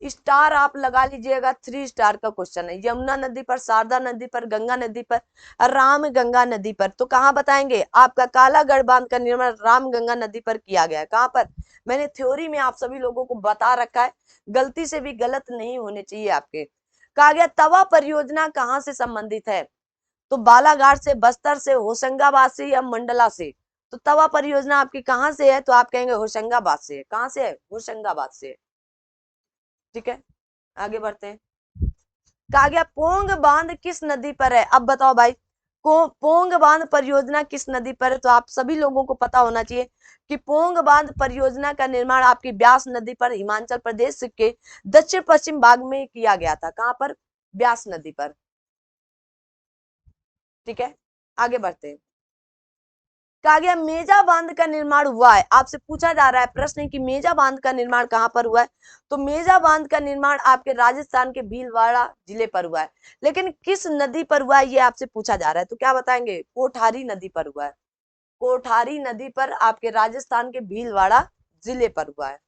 स्टार आप लगा लीजिएगा। 3 स्टार का क्वेश्चन है। यमुना नदी पर, शारदा नदी पर, गंगा नदी पर, राम गंगा नदी पर। तो कहाँ बताएंगे? आपका कालागढ़ बांध का निर्माण राम गंगा नदी पर किया गया है। कहाँ पर? मैंने थ्योरी में आप सभी लोगों को बता रखा है, गलती से भी गलत नहीं होने चाहिए आपके। कहा गया तवा परियोजना कहाँ से संबंधित है? तो बालाघाट से, बस्तर से, होशंगाबाद से, या मंडला से। तो तवा परियोजना आपकी कहां से है? तो आप कहेंगे होशंगाबाद से है। कहां से है? होशंगाबाद से है। ठीक है, आगे बढ़ते हैं। कहा गया पोंग बांध किस नदी पर है? अब बताओ भाई, को पोंग बांध परियोजना किस नदी पर है? तो आप सभी लोगों को पता होना चाहिए कि पोंग बांध परियोजना का निर्माण आपकी ब्यास नदी पर, हिमाचल प्रदेश के दक्षिण पश्चिम भाग में किया गया था। कहां पर? ब्यास नदी पर। ठीक है, आगे बढ़ते हैं। कहा गया मेजा बांध का निर्माण हुआ है। आपसे पूछा जा रहा है प्रश्न कि मेजा बांध का निर्माण कहां पर हुआ है? तो मेजा बांध का निर्माण आपके राजस्थान के भीलवाड़ा जिले पर हुआ है। लेकिन किस नदी पर हुआ है ये आपसे पूछा जा रहा है, तो क्या बताएंगे? कोठारी नदी पर हुआ है। कोठारी नदी पर आपके राजस्थान के भीलवाड़ा जिले पर हुआ है।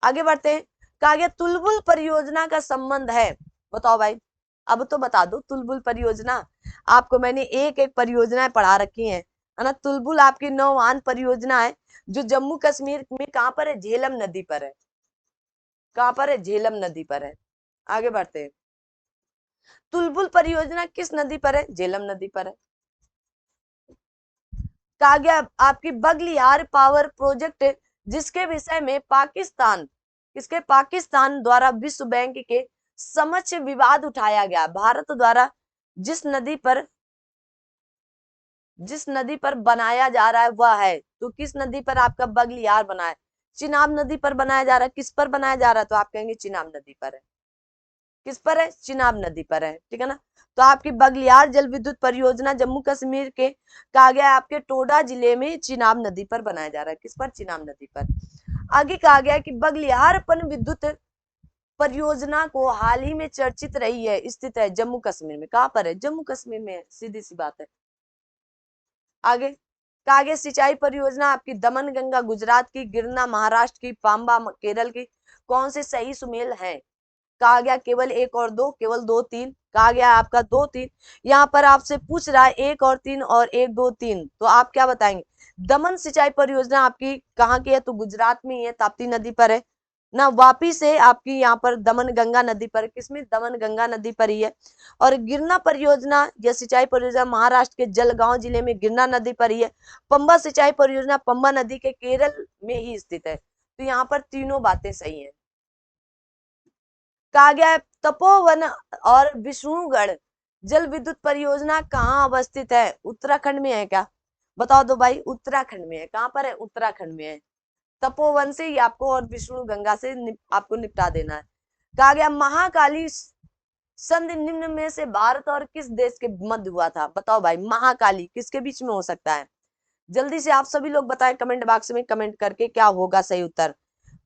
आगे बढ़ते हैं। कहा गया तुलबुल परियोजना का संबंध है, बताओ भाई, अब तो बता दो तुलबुल परियोजना। आपको मैंने एक एक परियोजनाएं पढ़ा रखी है ना। तुलबुल आपकी नौवान परियोजना है जो जम्मू कश्मीर में कहां पर है, झेलम नदी पर है। कहां पर है, झेलम नदी पर है। आगे बढ़ते हैं। तुलबुल परियोजना किस नदी पर है, झेलम नदी पर है। कहा गया आपकी बगलियार पावर प्रोजेक्ट जिसके विषय में पाकिस्तान, किसके, पाकिस्तान द्वारा विश्व बैंक के समक्ष विवाद उठाया गया। भारत द्वारा जिस नदी पर बनाया जा रहा है वह है, तो किस नदी पर आपका बगलियार बना है, चिनाब नदी पर बनाया जा रहा है। किस पर बनाया जा रहा है, तो आप कहेंगे चिनाब नदी पर है। किस पर है, चिनाब नदी पर है, ठीक है ना। तो आपकी बगलियार जल विद्युत परियोजना जम्मू कश्मीर के कहा गया आपके टोडा जिले में चिनाब नदी पर बनाया जा रहा है। किस पर, चिनाब नदी पर। आगे कहा गया कि बगलियार पन विद्युत परियोजना को हाल ही में चर्चित रही है, स्थित है जम्मू कश्मीर में। कहां पर है, जम्मू कश्मीर में है, सीधी सी बात है। आगे कहा गया सिंचाई परियोजना आपकी दमन गंगा गुजरात की, गिरना महाराष्ट्र की, पांबा केरल की, कौन से सही सुमेल है। कहा गया केवल एक और दो, केवल दो तीन। कहा गया आपका दो तीन। यहाँ पर आपसे पूछ रहा है एक और तीन और एक दो तीन, तो आप क्या बताएंगे। दमन सिंचाई परियोजना आपकी कहाँ की है, तो गुजरात में ही है, ताप्ती नदी पर है ना। वापी से आपकी यहाँ पर दमन गंगा नदी पर, किसमें, दमन गंगा नदी पर ही है। और गिरना परियोजना या सिंचाई परियोजना महाराष्ट्र के जलगांव जिले में गिरना नदी पर ही है। पंबा सिंचाई परियोजना पंबा नदी के केरल में ही स्थित है। तो यहाँ पर तीनों बातें सही है। कहा गया है तपोवन और विष्णुगढ़ जल विद्युत परियोजना कहाँ अवस्थित है, उत्तराखंड में है क्या, बताओ दो भाई। उत्तराखंड में है, कहां पर है, उत्तराखंड में है। तपोवन से ही आपको और विष्णु गंगा से आपको निपटा देना है। कहा गया महाकाली संधि निम्न में से भारत और किस देश के मध्य हुआ था, बताओ भाई। महाकाली किसके बीच में हो सकता है, जल्दी से आप सभी लोग बताएं कमेंट बॉक्स में कमेंट करके क्या होगा सही उत्तर।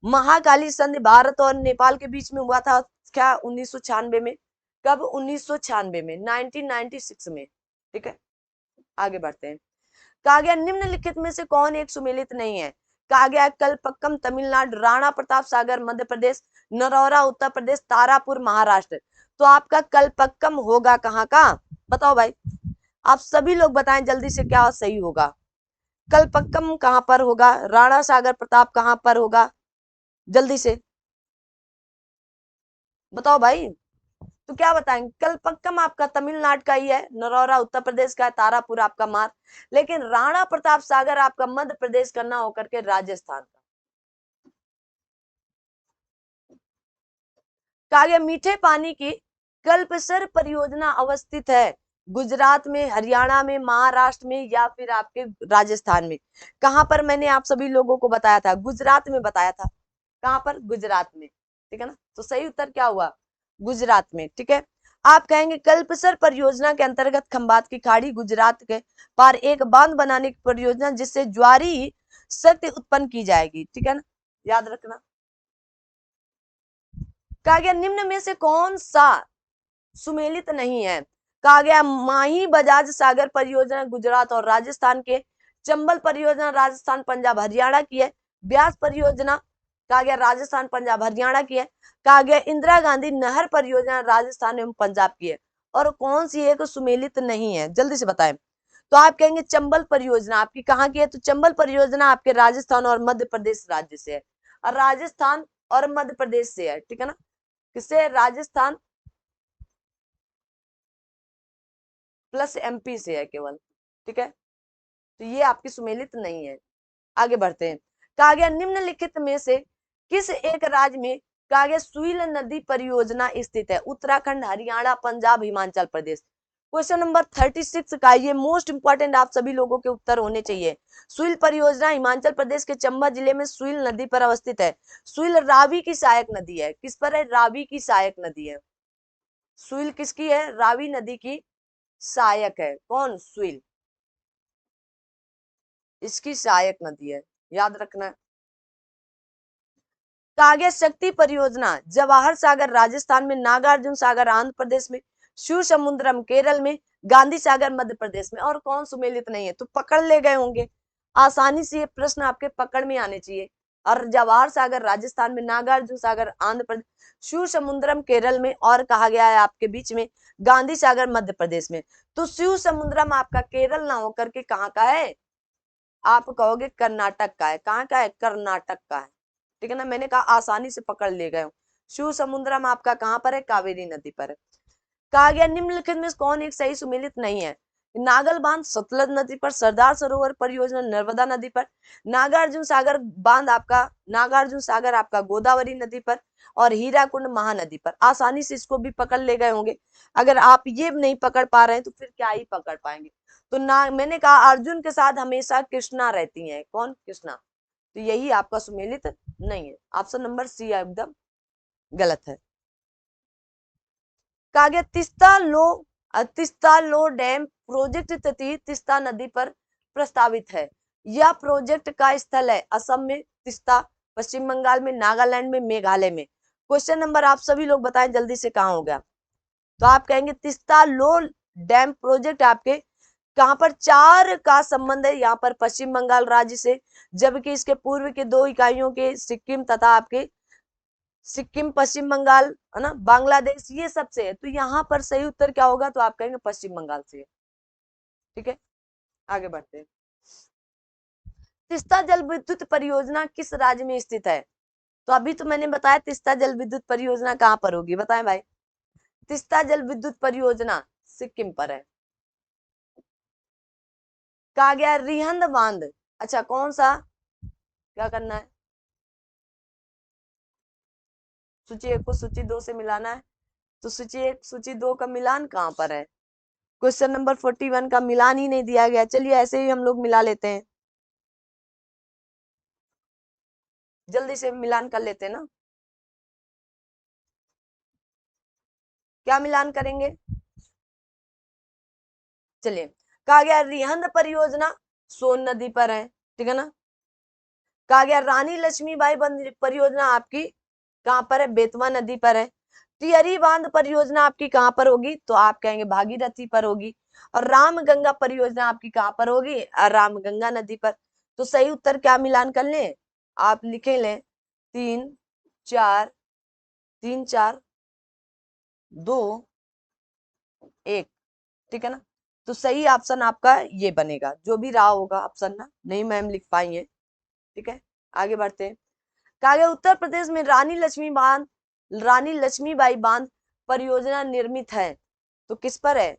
महाकाली संधि भारत और नेपाल के बीच में हुआ था क्या, 1996 में। कब, 1996 में, 1996 में, ठीक है। आगे बढ़ते हैं। कहा गया निम्नलिखित में से कौन एक सुमेलित नहीं है। कहा गया कलपक्कम तमिलनाडु, राणा प्रताप सागर मध्य प्रदेश, नरौरा उत्तर प्रदेश, तारापुर महाराष्ट्र। तो आपका कलपक्कम होगा कहाँ का, बताओ भाई। आप सभी लोग बताएं जल्दी से क्या सही होगा। कलपक्कम कहां पर होगा, राणा सागर प्रताप कहां पर होगा, जल्दी से बताओ भाई। तो क्या बताएंगे, कलपक्कम आपका तमिलनाडु का ही है, नरौरा उत्तर प्रदेश का है, तारापुर आपका मार, लेकिन राणा प्रताप सागर आपका मध्य प्रदेश का ना होकर के राजस्थान का। कहा गया मीठे पानी की कल्पसर परियोजना अवस्थित है गुजरात में, हरियाणा में, महाराष्ट्र में या फिर आपके राजस्थान में। कहां पर, मैंने आप सभी लोगों को बताया था, गुजरात में बताया था। कहां पर, गुजरात में, ठीक है ना। तो सही उत्तर क्या हुआ, गुजरात में, ठीक है। आप कहेंगे कल्पसर परियोजना के अंतर्गत खंबात की खाड़ी गुजरात के पार एक बांध बनाने की परियोजना जिससे ज्वारी शक्ति उत्पन्न की जाएगी, ठीक है ना, याद रखना। कहा गया निम्न में से कौन सा सुमेलित नहीं है। कहा गया माही बजाज सागर परियोजना गुजरात और राजस्थान के, चंबल परियोजना राजस्थान पंजाब हरियाणा की है, ब्यास परियोजना कहा गया राजस्थान पंजाब हरियाणा की है। कहा गया इंदिरा गांधी नहर परियोजना राजस्थान एवं पंजाब की है। और कौन सी एक सुमेलित नहीं है, जल्दी से बताएं। तो आप कहेंगे चंबल परियोजना आपकी कहाँ की है, तो चंबल परियोजना आपके राजस्थान और मध्य प्रदेश राज्य से है, और राजस्थान और मध्य प्रदेश से है, ठीक है ना। किससे, राजस्थान प्लस एमपी से है केवल, ठीक है। तो ये आपकी सुमेलित नहीं है। आगे बढ़ते हैं। कहा गया निम्नलिखित में से किस एक राज्य में कहा गया सुईल नदी परियोजना स्थित है, उत्तराखंड, हरियाणा, पंजाब, हिमाचल प्रदेश। क्वेश्चन नंबर 36 का ये मोस्ट इंपॉर्टेंट आप सभी लोगों के उत्तर होने चाहिए। सुईल परियोजना हिमाचल प्रदेश के चंबा जिले में सुईल नदी पर अवस्थित है। सुईल रावी की सहायक नदी है, किस पर है, रावी की सहायक नदी है। सुईल किसकी है, रावी नदी की सहायक है, कौन, सुईल, इसकी सहायक नदी है, याद रखना। कागे शक्ति परियोजना जवाहर सागर राजस्थान में, नागार्जुन सागर आंध्र प्रदेश में, शिव समुद्रम केरल में, गांधी सागर मध्य प्रदेश में। और कौन सुमेलित नहीं है, तो पकड़ ले गए होंगे, आसानी से ये प्रश्न आपके पकड़ में आने चाहिए। और जवाहर सागर राजस्थान में, नागार्जुन सागर आंध्र प्रदेश, शिव समुद्रम केरल में, और कहा गया है आपके बीच में गांधी सागर मध्य प्रदेश में। तो शिव समुद्रम आपका केरल ना होकर के कहाँ का है, आप कहोगे कर्नाटक का है। कहाँ का है, कर्नाटक का है, ठीक है ना। मैंने कहा आसानी से पकड़ ले गए हो। शिव समुद्रम आपका कहाँ पर है, कावेरी नदी पर है। कहा गया निम्नलिखित में कौन एक सही सुमेलित नहीं है, नागल बांध सतलज नदी पर, सरदार सरोवर परियोजना नर्मदा नदी पर, नागार्जुन सागर बांध आपका, नागार्जुन सागर आपका गोदावरी नदी पर, और हीराकुंड महानदी पर। आसानी से इसको भी पकड़ ले गए होंगे। अगर आप ये नहीं पकड़ पा रहे हैं तो फिर क्या ही पकड़ पाएंगे। तो ना, मैंने कहा अर्जुन के साथ हमेशा कृष्णा रहती है। कौन, कृष्णा। तो यही आपका सुमेलित नहीं है। ऑप्शन नंबर सी एकदम गलत है। कहा गया तिस्ता लो डैम प्रोजेक्ट तिस्ता नदी पर प्रस्तावित है। यह प्रोजेक्ट का स्थल है असम में तिस्ता, पश्चिम बंगाल में, नागालैंड में, मेघालय में। क्वेश्चन नंबर आप सभी लोग बताएं जल्दी से, कहाँ हो गया। तो आप कहेंगे तिस्ता लो डैम प्रोजेक्ट आपके कहां पर, 4 का संबंध है यहाँ पर पश्चिम बंगाल राज्य से, जबकि इसके पूर्व के 2 इकाइयों के सिक्किम तथा आपके सिक्किम, पश्चिम बंगाल, है ना, बांग्लादेश, ये सब से है। तो यहाँ पर सही उत्तर क्या होगा, तो आप कहेंगे पश्चिम बंगाल से है। ठीक है, आगे बढ़ते हैं। तीस्ता जल विद्युत परियोजना किस राज्य में स्थित है। तो अभी तो मैंने बताया तीस्ता जल विद्युत परियोजना कहाँ पर होगी, बताएं भाई। तीस्ता जल विद्युत परियोजना सिक्किम पर है। कहा गया रिहंद बांध, अच्छा कौन सा, क्या करना है, सूची 1 को सूची 2 से मिलाना है। तो सूची 1 सूची 2 का मिलान कहां पर है, क्वेश्चन नंबर 41 का मिलान ही नहीं दिया गया। चलिए ऐसे ही हम लोग मिला लेते हैं, जल्दी से मिलान कर लेते हैं ना। क्या मिलान करेंगे, चलिए। कहा गया रिहंद परियोजना सोन नदी पर है, ठीक है ना। कहा गया रानी लक्ष्मीबाई परियोजना आपकी कहां पर है, बेतवा नदी पर है। टिहरी बांध परियोजना आपकी कहां पर होगी, तो आप कहेंगे भागीरथी पर होगी। और रामगंगा परियोजना आपकी कहां पर होगी, रामगंगा नदी पर। तो सही उत्तर क्या मिलान कर लें, आप लिखे लें 3 4 3 4 2 1, ठीक है ना। तो सही ऑप्शन आपका ये बनेगा, जो भी रहा होगा ऑप्शन ना, नहीं मैम लिख पाई है, ठीक है। आगे बढ़ते हैं। कहा गया उत्तर प्रदेश में रानी लक्ष्मीबाई बांध परियोजना निर्मित है, तो किस पर है,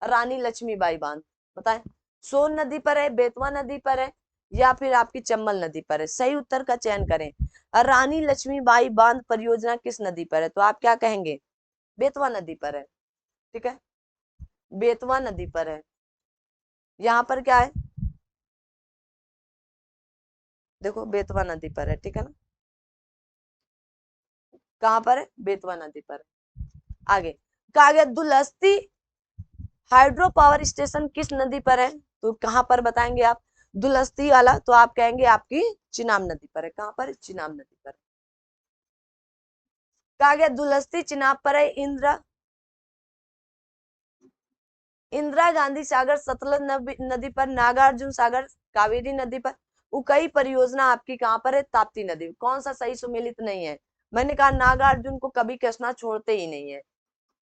रानी लक्ष्मीबाई बांध, बताएं। सोन नदी पर है, बेतवा नदी पर है, या फिर आपकी चंबल नदी पर है। सही उत्तर का चयन करें। रानी लक्ष्मीबाई बांध परियोजना किस नदी पर है, तो आप क्या कहेंगे, बेतवा नदी पर है, ठीक है, बेतवा नदी पर है। यहाँ पर क्या है, देखो बेतवा नदी पर है, ठीक है ना। कहां पर है, बेतवा नदी पर है। आगे कहा गया दुलस्ती हाइड्रो पावर स्टेशन किस नदी पर है, तो कहां पर बताएंगे आप, दुलस्ती वाला, तो आप कहेंगे आपकी चिनाब नदी पर है। कहां पर, चिनाब नदी पर। कहा गया दुलस्ती चिनाब पर है। इंदिरा गांधी सागर सतलज नदी पर, नागार्जुन सागर कावेरी नदी पर, उकई परियोजना आपकी कहां पर है, ताप्ती नदी। कौन सा सही सुमेलित नहीं है, मैंने कहा नागार्जुन को कभी कृष्णा छोड़ते ही नहीं है,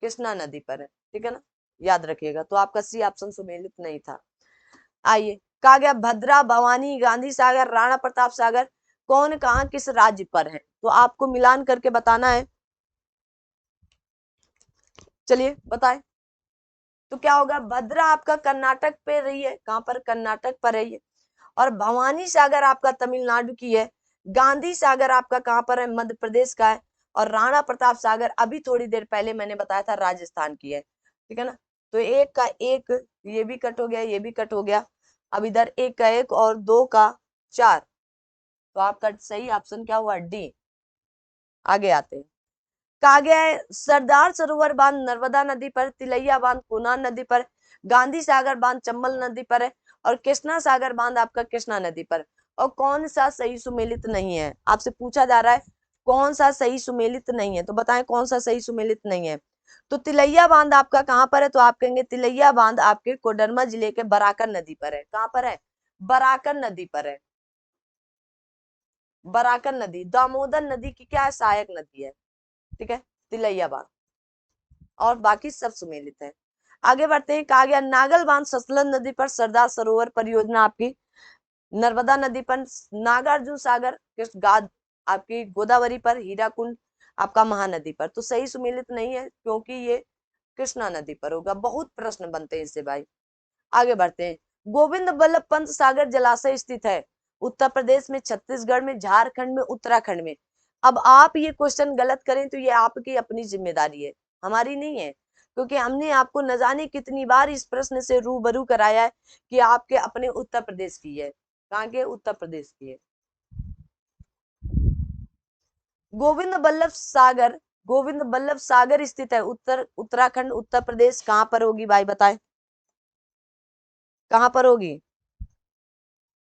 कृष्णा नदी पर है, ठीक है ना, याद रखिएगा। तो आपका सी ऑप्शन सुमेलित नहीं था। आइए, कहा गया भद्रा, भवानी, गांधी सागर, राणा प्रताप सागर कौन कहा किस राज्य पर है, तो आपको मिलान करके बताना है। चलिए बताएं, तो क्या होगा, भद्रा आपका कर्नाटक पे रही है, कहां पर, कर्नाटक पर रही है। और भवानी सागर आपका तमिलनाडु की है। गांधी सागर आपका कहां पर है, मध्य प्रदेश का है। और राणा प्रताप सागर अभी थोड़ी देर पहले मैंने बताया था राजस्थान की है, ठीक है ना। तो एक का एक, ये भी कट हो गया, ये भी कट हो गया। अब इधर एक का एक और 2 का 4, तो आपका सही ऑप्शन क्या हुआ, डी। आगे आते हैं। कहा गया है सरदार सरोवर बांध नर्मदा नदी पर, तिलैया बांध कोनार नदी पर, गांधी सागर बांध चंबल नदी पर है, और कृष्णा सागर बांध आपका कृष्णा नदी पर। और कौन सा सही सुमेलित नहीं है, आपसे पूछा जा रहा है कौन सा सही सुमेलित नहीं है, तो बताएं कौन सा सही सुमेलित नहीं है। तो तिलैया बांध आपका कहां पर है, तो आप कहेंगे तिलैया बांध आपके कोडरमा जिले के बराकर नदी पर है। कहां पर है, बराकर नदी पर है। बराकर नदी, दामोदर नदी की क्या है, सहायक नदी है, ठीक है, तिलैया बांध, और बाकी सब सुमेलित है। आगे बढ़ते हैं, कहा गया नागल बांध सतलज नदी पर, सरदार सरोवर परियोजना आपकी नर्मदा नदी पर, नागार्जुन सागर आपकी गोदावरी पर, हीराकुंड आपका महानदी पर। तो सही सुमेलित नहीं है क्योंकि ये कृष्णा नदी पर होगा। बहुत प्रश्न बनते हैं इससे भाई। आगे बढ़ते हैं, गोविंद बल्लभ पंत सागर जलाशय स्थित है उत्तर प्रदेश में, छत्तीसगढ़ में, झारखंड में, उत्तराखंड में। अब आप ये क्वेश्चन गलत करें तो ये आपकी अपनी जिम्मेदारी है, हमारी नहीं है, क्योंकि हमने आपको न जाने कितनी बार इस प्रश्न से रूबरू कराया है कि आपके अपने उत्तर प्रदेश की है। कहाँ के, उत्तर प्रदेश की है। गोविंद बल्लभ सागर स्थित है उत्तराखंड उत्तर प्रदेश, कहाँ पर होगी भाई बताएं, कहाँ पर होगी,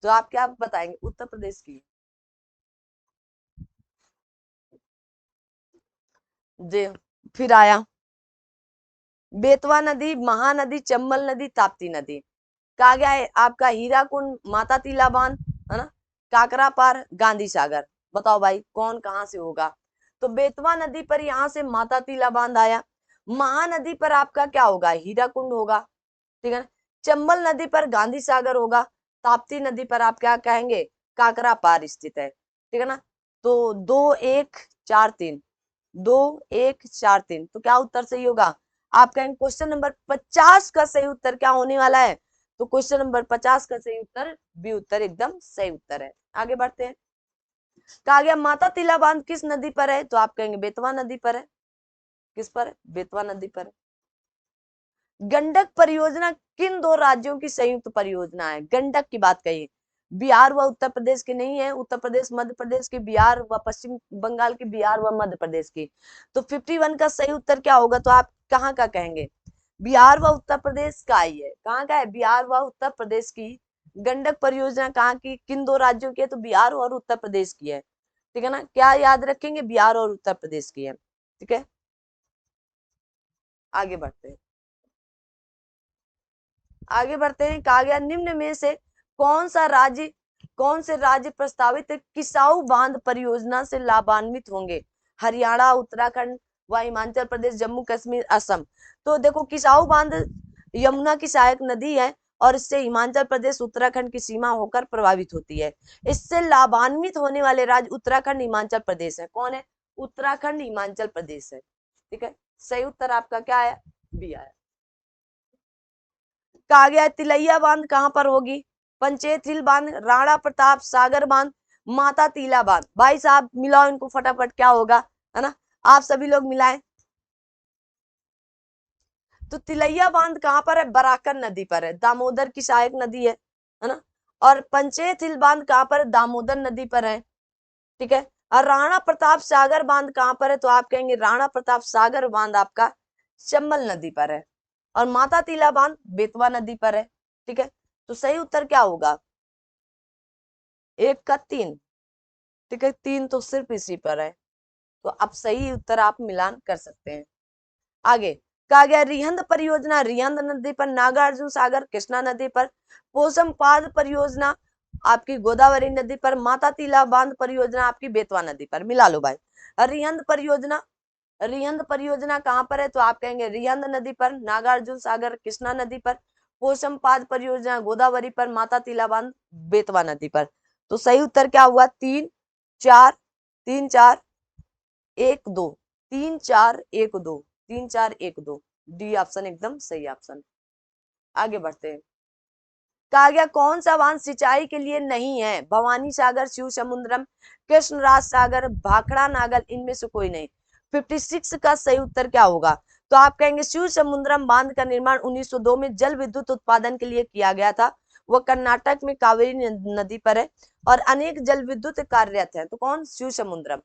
तो आप क्या बताएंगे, उत्तर प्रदेश की। जी, फिर आया बेतवा नदी, महानदी, चंबल नदी, ताप्ती नदी। कहा गया है आपका हीराकुंड, माता तीला बांध, है ना, काकरा पार, गांधी सागर। बताओ भाई कौन कहां से होगा। तो बेतवा नदी पर यहां से माता तीला बांध आया, महानदी पर आपका क्या होगा, हीराकुंड होगा, ठीक है ना, चंबल नदी पर गांधी सागर होगा, ताप्ती नदी पर आप क्या कहेंगे, काकरा पार स्थित है, ठीक है ना। तो 2 1 4 3, 2 1 4 3, तो क्या उत्तर सही होगा। आप कहेंगे क्वेश्चन नंबर 50 का सही उत्तर क्या होने वाला है, तो क्वेश्चन नंबर 50 का सही उत्तर बी उत्तर एकदम सही उत्तर है। आगे बढ़ते हैं, कहा गया माता तिला बांध किस नदी पर है, तो आप कहेंगे बेतवा नदी पर है। किस पर है, बेतवा नदी पर है। गंडक परियोजना किन दो राज्यों की संयुक्त परियोजना है, गंडक की बात कही, बिहार व उत्तर प्रदेश की नहीं है, उत्तर प्रदेश मध्य प्रदेश की, बिहार व पश्चिम बंगाल की, बिहार व मध्य प्रदेश की। तो 51 का सही उत्तर क्या होगा, तो आप कहाँ का कहेंगे, बिहार व उत्तर प्रदेश का ही है। कहाँ का है, बिहार व उत्तर प्रदेश की। गंडक परियोजना कहाँ की, किन दो राज्यों की है, तो बिहार और उत्तर प्रदेश की है, ठीक है ना, क्या याद रखेंगे, बिहार और उत्तर प्रदेश की है, ठीक है। आगे बढ़ते हैं, कहा गया निम्न में से कौन से राज्य प्रस्तावित किसाऊ बांध परियोजना से लाभान्वित होंगे, हरियाणा, उत्तराखंड व हिमाचल प्रदेश, जम्मू कश्मीर, असम। तो देखो किसाऊ बांध यमुना की सहायक नदी है और इससे हिमाचल प्रदेश उत्तराखंड की सीमा होकर प्रभावित होती है। इससे लाभान्वित होने वाले राज्य उत्तराखंड हिमाचल प्रदेश है। कौन है, उत्तराखंड हिमाचल प्रदेश है, ठीक है। सही उत्तर आपका क्या आया, बी आया। कहा गया तिलैया बांध कहां पर होगी, पंचेत हिल बांध, राणा प्रताप सागर बांध, माता तीला बांध। भाई साहब मिलाओ इनको फटाफट, क्या होगा, है ना, आप सभी लोग मिलाएं। तो तिलैया बांध कहां पर है, बराकर नदी पर है, दामोदर की सहायक नदी है ना। और पंचेत हिल बांध कहां पर है, दामोदर नदी पर है, ठीक है। और राणा प्रताप सागर बांध कहां पर है, तो आप कहेंगे राणा प्रताप सागर बांध आपका चंबल नदी पर है, और माता तीला बांध बेतवा नदी पर है, ठीक है। तो सही उत्तर क्या होगा, 1 का 3, ठीक है, 3 तो सिर्फ इसी पर है। तो अब सही उत्तर आप मिलान कर सकते हैं। आगे कहा गया रिहंद परियोजना रिहंद नदी पर, नागार्जुन सागर कृष्णा नदी पर, पोषमपाद परियोजना आपकी गोदावरी नदी पर, माता तीला बांध परियोजना आपकी बेतवा नदी पर। मिला लो भाई। रिहंद परियोजना कहां पर है, तो आप कहेंगे रिहंद नदी पर, नागार्जुन सागर कृष्णा नदी पर, पोषमपाद परियोजना गोदावरी पर, माता तीला बांध बेतवा नदी पर। तो सही उत्तर क्या हुआ, 3 4 3 4 1 2, 3 4 1 2, 3 4 1 2, डी ऑप्शन एकदम सही ऑप्शन। आगे बढ़ते हैं, कहा गया कौन सा बांध सिंचाई के लिए नहीं है, भवानी सागर, शिव समुद्रम, कृष्णराज सागर, भाखड़ा नागल, इनमें से कोई नहीं। 56 का सही उत्तर क्या होगा, तो आप कहेंगे शिव समुद्रम बांध का निर्माण 1902 में जल विद्युत उत्पादन के लिए किया गया था। वह कर्नाटक में कावेरी नदी पर है और अनेक जल विद्युत कार्यरत है। तो कौन, शिव समुद्रम।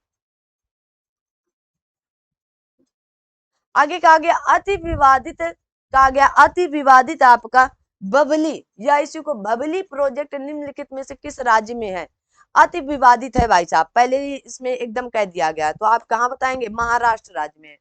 आगे कहा गया अति विवादित आपका बबली या इसी को बबली प्रोजेक्ट निम्नलिखित में से किस राज्य में है, अति विवादित है भाई साहब, पहले ही इसमें एकदम कह दिया गया। तो आप कहां बताएंगे, महाराष्ट्र राज्य में।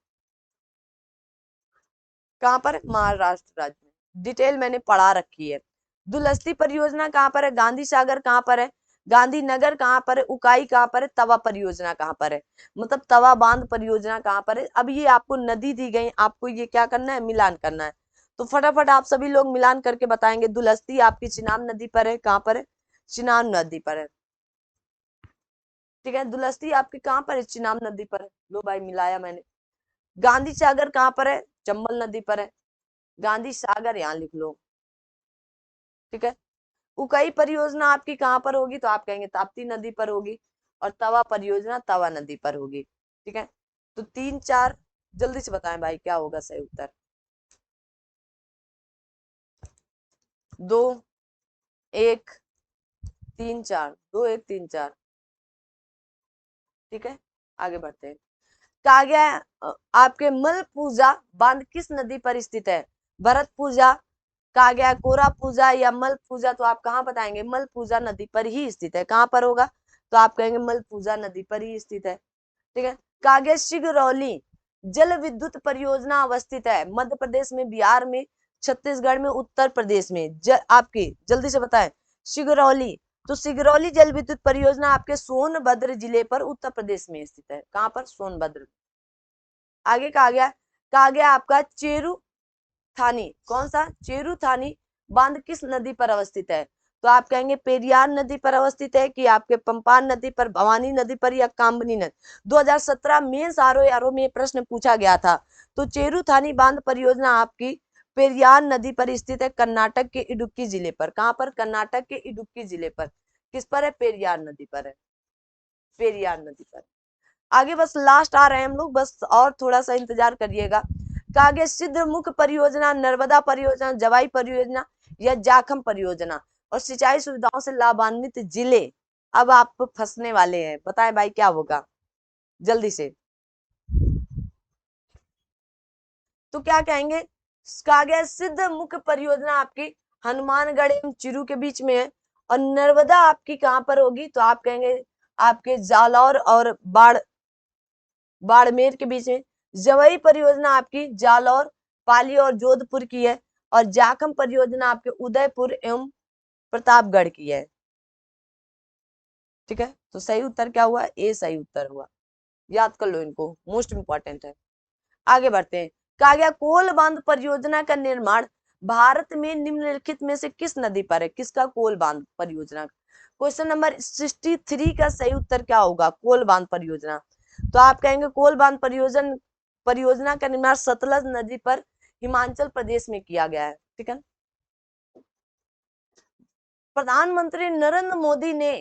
कहां पर, महाराष्ट्र राज्य में, डिटेल मैंने पढ़ा रखी है। दुलस्ती परियोजना कहां पर है, गांधी सागर कहां पर है, गांधीनगर कहाँ पर है, उकाई कहाँ पर है, तवा परियोजना कहाँ पर है, मतलब तवा बांध परियोजना कहाँ पर है। अब ये आपको नदी दी गई, आपको ये क्या करना है, मिलान करना है। तो फटाफट आप सभी लोग मिलान करके बताएंगे। दुलस्ती आपकी चिनाब नदी पर है, कहाँ पर है, चिनाब नदी पर है, ठीक है। दुलस्ती आपकी कहाँ पर है, चिनाब नदी पर है। लो भाई मिलाया मैंने। गांधी सागर कहाँ पर है, चंबल नदी पर है, गांधी सागर यहाँ लिख लो, ठीक है। उकाई परियोजना आपकी कहाँ पर होगी, तो आप कहेंगे ताप्ती नदी पर होगी, और तवा परियोजना तवा नदी पर होगी, ठीक है। तो 3 4 जल्दी से बताएं भाई क्या होगा सही उत्तर। 2 1 3 4, 2 1 3 4, ठीक है। आगे बढ़ते हैं। कहा गया है, आपके मलपूजा बांध किस नदी पर स्थित है, भरत पूजा, कहा गया कोरा पूजा या मल पूजा, तो आप कहाँ बताएंगे, मल पूजा नदी पर ही स्थित है। कहाँ पर होगा, तो आप कहेंगे मल पूजा नदी पर ही स्थित है, ठीक है। कहा गया सिगरौली जल विद्युत परियोजना अवस्थित है मध्य प्रदेश में, बिहार में, छत्तीसगढ़ में, उत्तर प्रदेश में, आपकी जल्दी से बताएं सिगरौली। तो सिगरौली जल विद्युत परियोजना आपके सोनभद्र जिले पर उत्तर प्रदेश में स्थित है। कहाँ पर, सोनभद्र। आगे कहा गया आपका चेरू थानी, कौन सा, चेरू थानी बांध किस नदी पर अवस्थित है, तो आप कहेंगे पेरियार नदी पर अवस्थित है, कि आपके पंपान नदी पर, भवानी नदी पर, या कामनी नदी। 2017 मेंस आरओ में प्रश्न पूछा गया था। तो चेरू थानी बांध परियोजना आपकी पेरियार नदी पर स्थित है, कर्नाटक के इडुक्की जिले पर। कहां पर, कर्नाटक के इडुक्की जिले पर। किस पर है, पेरियार नदी पर है, पेरियार नदी पर। आगे बस लास्ट आ रहे हैं हम लोग, बस और थोड़ा सा इंतजार करिएगा। आगे सिद्धमुख परियोजना, नर्मदा परियोजना, जवाई परियोजना या जाखम परियोजना, और सिंचाई सुविधाओं से लाभान्वित जिले। अब आप फंसने वाले हैं, बताएं भाई क्या होगा जल्दी से। तो क्या कहेंगे, कहा गया सिद्धमुख परियोजना आपकी हनुमानगढ़ एवं चिरू के बीच में है, और नर्मदा आपकी कहां पर होगी, तो आप कहेंगे आपके जालौर और बाड़मेर के बीच में। जवई परियोजना आपकी जालौर, पाली और जोधपुर की है, और जाखम परियोजना आपके उदयपुर एवं प्रतापगढ़ की है, ठीक है। तो सही उत्तर क्या हुआ, ए सही उत्तर हुआ, याद कर लो इनको, मोस्ट इंपॉर्टेंट है। आगे बढ़ते हैं। कहा गया कोल बांध परियोजना का निर्माण भारत में निम्नलिखित में से किस नदी पर है, किसका कोल बांध परियोजना। क्वेश्चन नंबर 63 का सही उत्तर क्या होगा, कोल बांध परियोजना। तो आप कहेंगे कोल बांध परियोजना का निर्माण सतलज नदी पर हिमाचल प्रदेश में किया गया है, ठीक है। प्रधानमंत्री नरेंद्र मोदी ने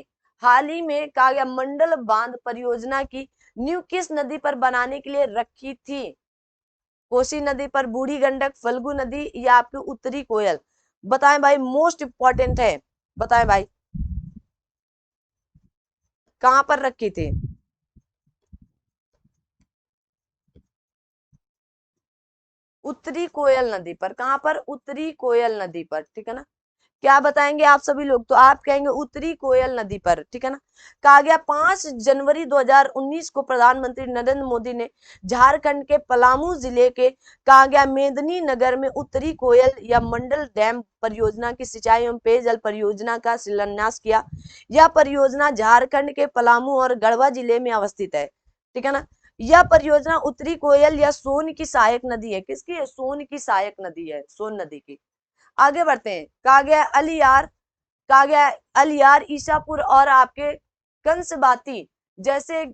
हाल ही में कहा गया मंडल बांध परियोजना की नींव किस नदी पर बनाने के लिए रखी थी, कोसी नदी पर, बूढ़ी गंडक, फल्गु नदी, या आपकी उत्तरी कोयल। बताएं भाई, मोस्ट इंपॉर्टेंट है, बताएं भाई कहां पर रखी थी। उत्तरी कोयल नदी पर, कहां पर, उत्तरी कोयल नदी पर, ठीक है ना। क्या बताएंगे आप सभी लोग, तो आप कहेंगे उत्तरी कोयल नदी पर, ठीक है ना। कहा गया 5 जनवरी 2019 को प्रधानमंत्री नरेंद्र मोदी ने झारखंड के पलामू जिले के कहा गया मेदिनी नगर में उत्तरी कोयल या मंडल डैम परियोजना की सिंचाई एवं पेयजल परियोजना का शिलान्यास किया। यह परियोजना झारखंड के पलामू और गढ़वा जिले में अवस्थित है, ठीक है ना। यह परियोजना उत्तरी कोयल या सोन की सहायक नदी है, किसकी है, सोन की सहायक नदी है, सोन नदी की। आगे बढ़ते हैं। कहा गया अलियार, कहा गया अलियार, ईसापुर और आपके कंसबाती जैसे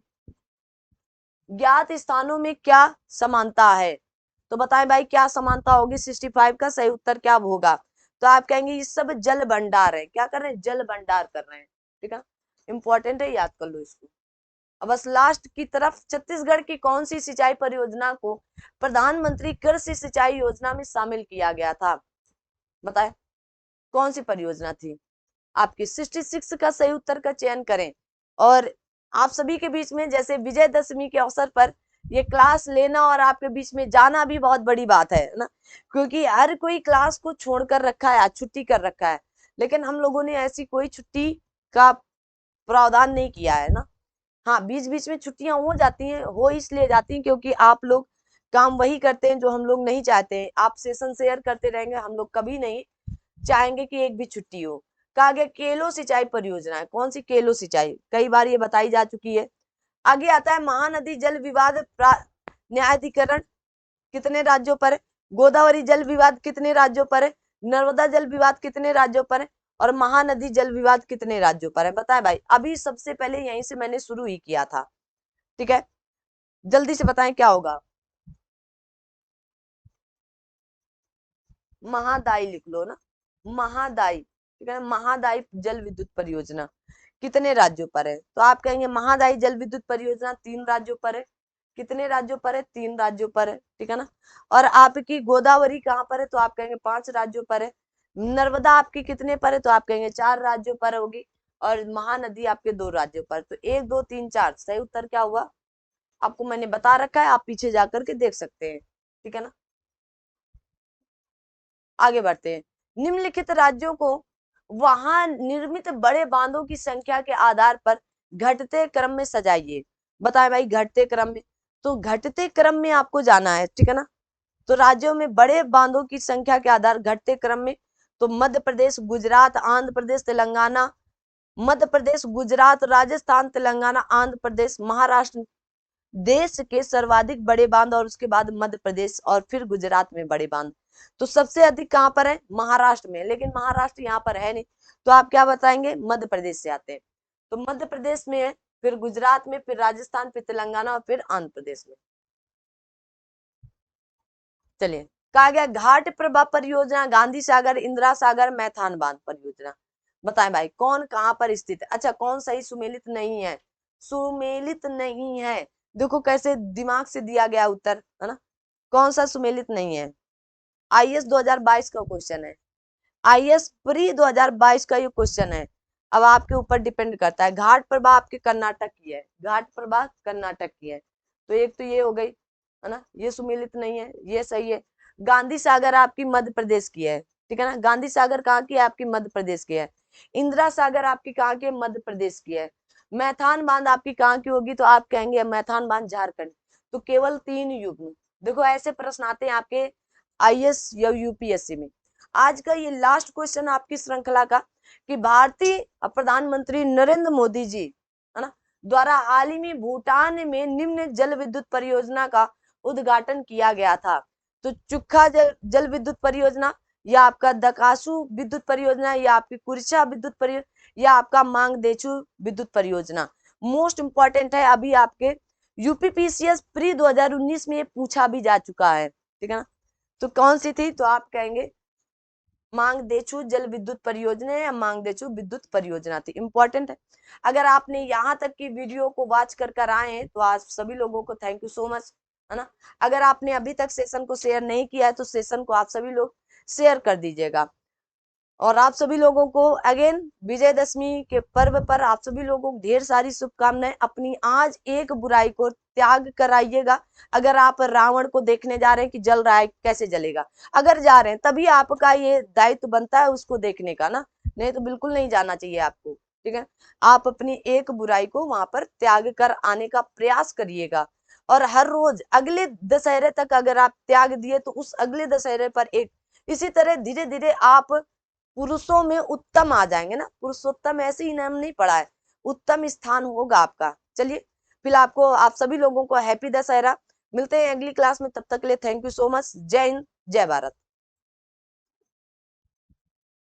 ज्ञात स्थानों में क्या समानता है, तो बताएं भाई क्या समानता होगी। 65 का सही उत्तर क्या होगा, तो आप कहेंगे ये सब जल भंडार है, क्या कर रहे हैं, जल भंडार कर रहे हैं, ठीक है। इंपॉर्टेंट है, याद कर लो इसको। अब बस लास्ट की तरफ, छत्तीसगढ़ की कौन सी सिंचाई परियोजना को प्रधानमंत्री कृषि सिंचाई योजना में शामिल किया गया था, बताएं कौन सी परियोजना थी आपकी। 66 का सही उत्तर का चयन करें। और आप सभी के बीच में जैसे विजयदशमी के अवसर पर ये क्लास लेना और आपके बीच में जाना भी बहुत बड़ी बात है ना, क्योंकि हर कोई क्लास को छोड़कर रखा है, छुट्टी कर रखा है, लेकिन हम लोगों ने ऐसी कोई छुट्टी का प्रावधान नहीं किया है ना। हाँ, बीच बीच में छुट्टियां हो जाती हैं, हो इसलिए जाती हैं क्योंकि आप लोग काम वही करते हैं जो हम लोग नहीं चाहते हैं। आप सेशन शेयर करते रहेंगे, हम लोग कभी नहीं चाहेंगे कि एक भी छुट्टी हो। कहा गया केलो सिंचाई परियोजना है। कौन सी? केलो सिंचाई, कई बार ये बताई जा चुकी है। आगे आता है महानदी जल विवाद न्यायाधिकरण, कितने राज्यों पर है? गोदावरी जल विवाद कितने राज्यों पर है? नर्मदा जल विवाद कितने राज्यों पर है? और महानदी जल विवाद कितने राज्यों पर है? बताएं भाई, अभी सबसे पहले यहीं से मैंने शुरू ही किया था, ठीक है, जल्दी से बताएं क्या होगा। महादाई लिख लो ना, महादाई, ठीक है, महादाई जल विद्युत परियोजना कितने राज्यों पर है? तो आप कहेंगे महादाई जल विद्युत परियोजना 3 राज्यों पर है। कितने राज्यों पर है? 3 राज्यों पर है, ठीक है ना। और आपकी गोदावरी कहाँ पर है? तो आप कहेंगे 5 राज्यों पर है। नर्मदा आपकी कितने पर है? तो आप कहेंगे 4 राज्यों पर होगी। और महानदी आपके 2 राज्यों पर। तो 1 2 3 4 सही उत्तर क्या हुआ? आपको मैंने बता रखा है, आप पीछे जाकर के देख सकते हैं, ठीक है ना। आगे बढ़ते हैं। निम्नलिखित राज्यों को वहां निर्मित बड़े बांधों की संख्या के आधार पर घटते क्रम में सजाइए। बताएं भाई, घटते क्रम में, तो घटते क्रम में आपको जाना है, ठीक है ना। तो राज्यों में बड़े बांधों की संख्या के आधार घटते क्रम में, तो मध्य प्रदेश, गुजरात, आंध्र प्रदेश, तेलंगाना, मध्य प्रदेश, गुजरात, राजस्थान, तेलंगाना, आंध्र प्रदेश, महाराष्ट्र देश के सर्वाधिक बड़े बांध, और उसके बाद मध्य प्रदेश, और फिर गुजरात में बड़े बांध। तो सबसे अधिक कहां पर है? महाराष्ट्र में, लेकिन महाराष्ट्र यहाँ पर है नहीं, तो आप क्या बताएंगे? मध्य प्रदेश से आते हैं। तो मध्य प्रदेश में है, फिर गुजरात में, फिर राजस्थान, फिर तेलंगाना, और फिर आंध्र प्रदेश में। चलिए, कहा गया घाट प्रभा परियोजना, गांधी सागर, इंदिरा सागर, मैथान बांध परियोजना। बताएं भाई, कौन कहां पर स्थित है? अच्छा, कौन सही सुमेलित नहीं है? सुमेलित नहीं है, देखो कैसे दिमाग से दिया गया उत्तर, है ना। कौन सा सुमेलित नहीं है? आईएएस 2022 का क्वेश्चन है, आईएएस प्री 2022 का ये क्वेश्चन है। अब आपके ऊपर डिपेंड करता है। घाट प्रभा आपके कर्नाटक की है, घाट प्रभा कर्नाटक की है, तो एक तो ये हो गई, है ना, ये सुमेलित नहीं है, ये सही है। गांधी सागर आपकी मध्य प्रदेश की है, ठीक है ना। गांधी सागर कहाँ की है? आपकी मध्य प्रदेश की है। इंदिरा सागर आपकी कहाँ की है? मध्य प्रदेश की है। मैथान बांध आपकी कहाँ की होगी? तो आप कहेंगे मैथान बांध झारखंड। तो केवल 3 युग्म। देखो ऐसे प्रश्न आते हैं आपके आईएएस या यूपीएससी में। आज का ये लास्ट क्वेश्चन आपकी श्रृंखला का, कि भारतीय प्रधानमंत्री नरेंद्र मोदी जी, है ना, द्वारा हाल ही में भूटान में निम्न जल विद्युत परियोजना का उद्घाटन किया गया था। तो चुक्खा जल विद्युत परियोजना, या आपका दकासू विद्युत परियोजना, या आपकी कुर्चा विद्युत परियोजना, या आपका मांगदेचू विद्युत परियोजना। मोस्ट इंपॉर्टेंट है, अभी आपके यूपीपीसीएस प्री 2019 में ये पूछा भी जा चुका है, ठीक है ना। तो कौन सी थी? तो आप कहेंगे मांगदेचू जल विद्युत परियोजना या मांगदेचू विद्युत परियोजना थी, इंपॉर्टेंट है। अगर आपने यहाँ तक की वीडियो को वॉच कर आए हैं तो आज सभी लोगों को थैंक यू सो मच, है ना। अगर आपने अभी तक सेशन को शेयर नहीं किया है तो सेशन को आप सभी लोग शेयर कर दीजिएगा। और आप सभी लोगों को अगेन विजयदशमी के पर्व पर आप सभी लोगों को ढेर सारी शुभकामनाएं। अपनी आज एक बुराई को त्याग कर आइएगा। अगर आप रावण को देखने जा रहे हैं कि जल रहा है, कैसे जलेगा, अगर जा रहे हैं तभी आपका ये दायित्व बनता है उसको देखने का ना, नहीं तो बिल्कुल नहीं जाना चाहिए आपको, ठीक है। आप अपनी एक बुराई को वहां पर त्याग कर आने का प्रयास करिएगा। और हर रोज अगले दशहरे तक अगर आप त्याग दिए तो उस अगले दशहरे पर एक, इसी तरह धीरे धीरे आप पुरुषों में उत्तम आ जाएंगे ना। पुरुषोत्तम ऐसे ही नाम नहीं पड़ा है, उत्तम स्थान होगा आपका। चलिए, फिर आपको, आप सभी लोगों को हैप्पी दशहरा। मिलते हैं अगली क्लास में, तब तक के लिए थैंक यू सो मच। जय हिंद, जय भारत।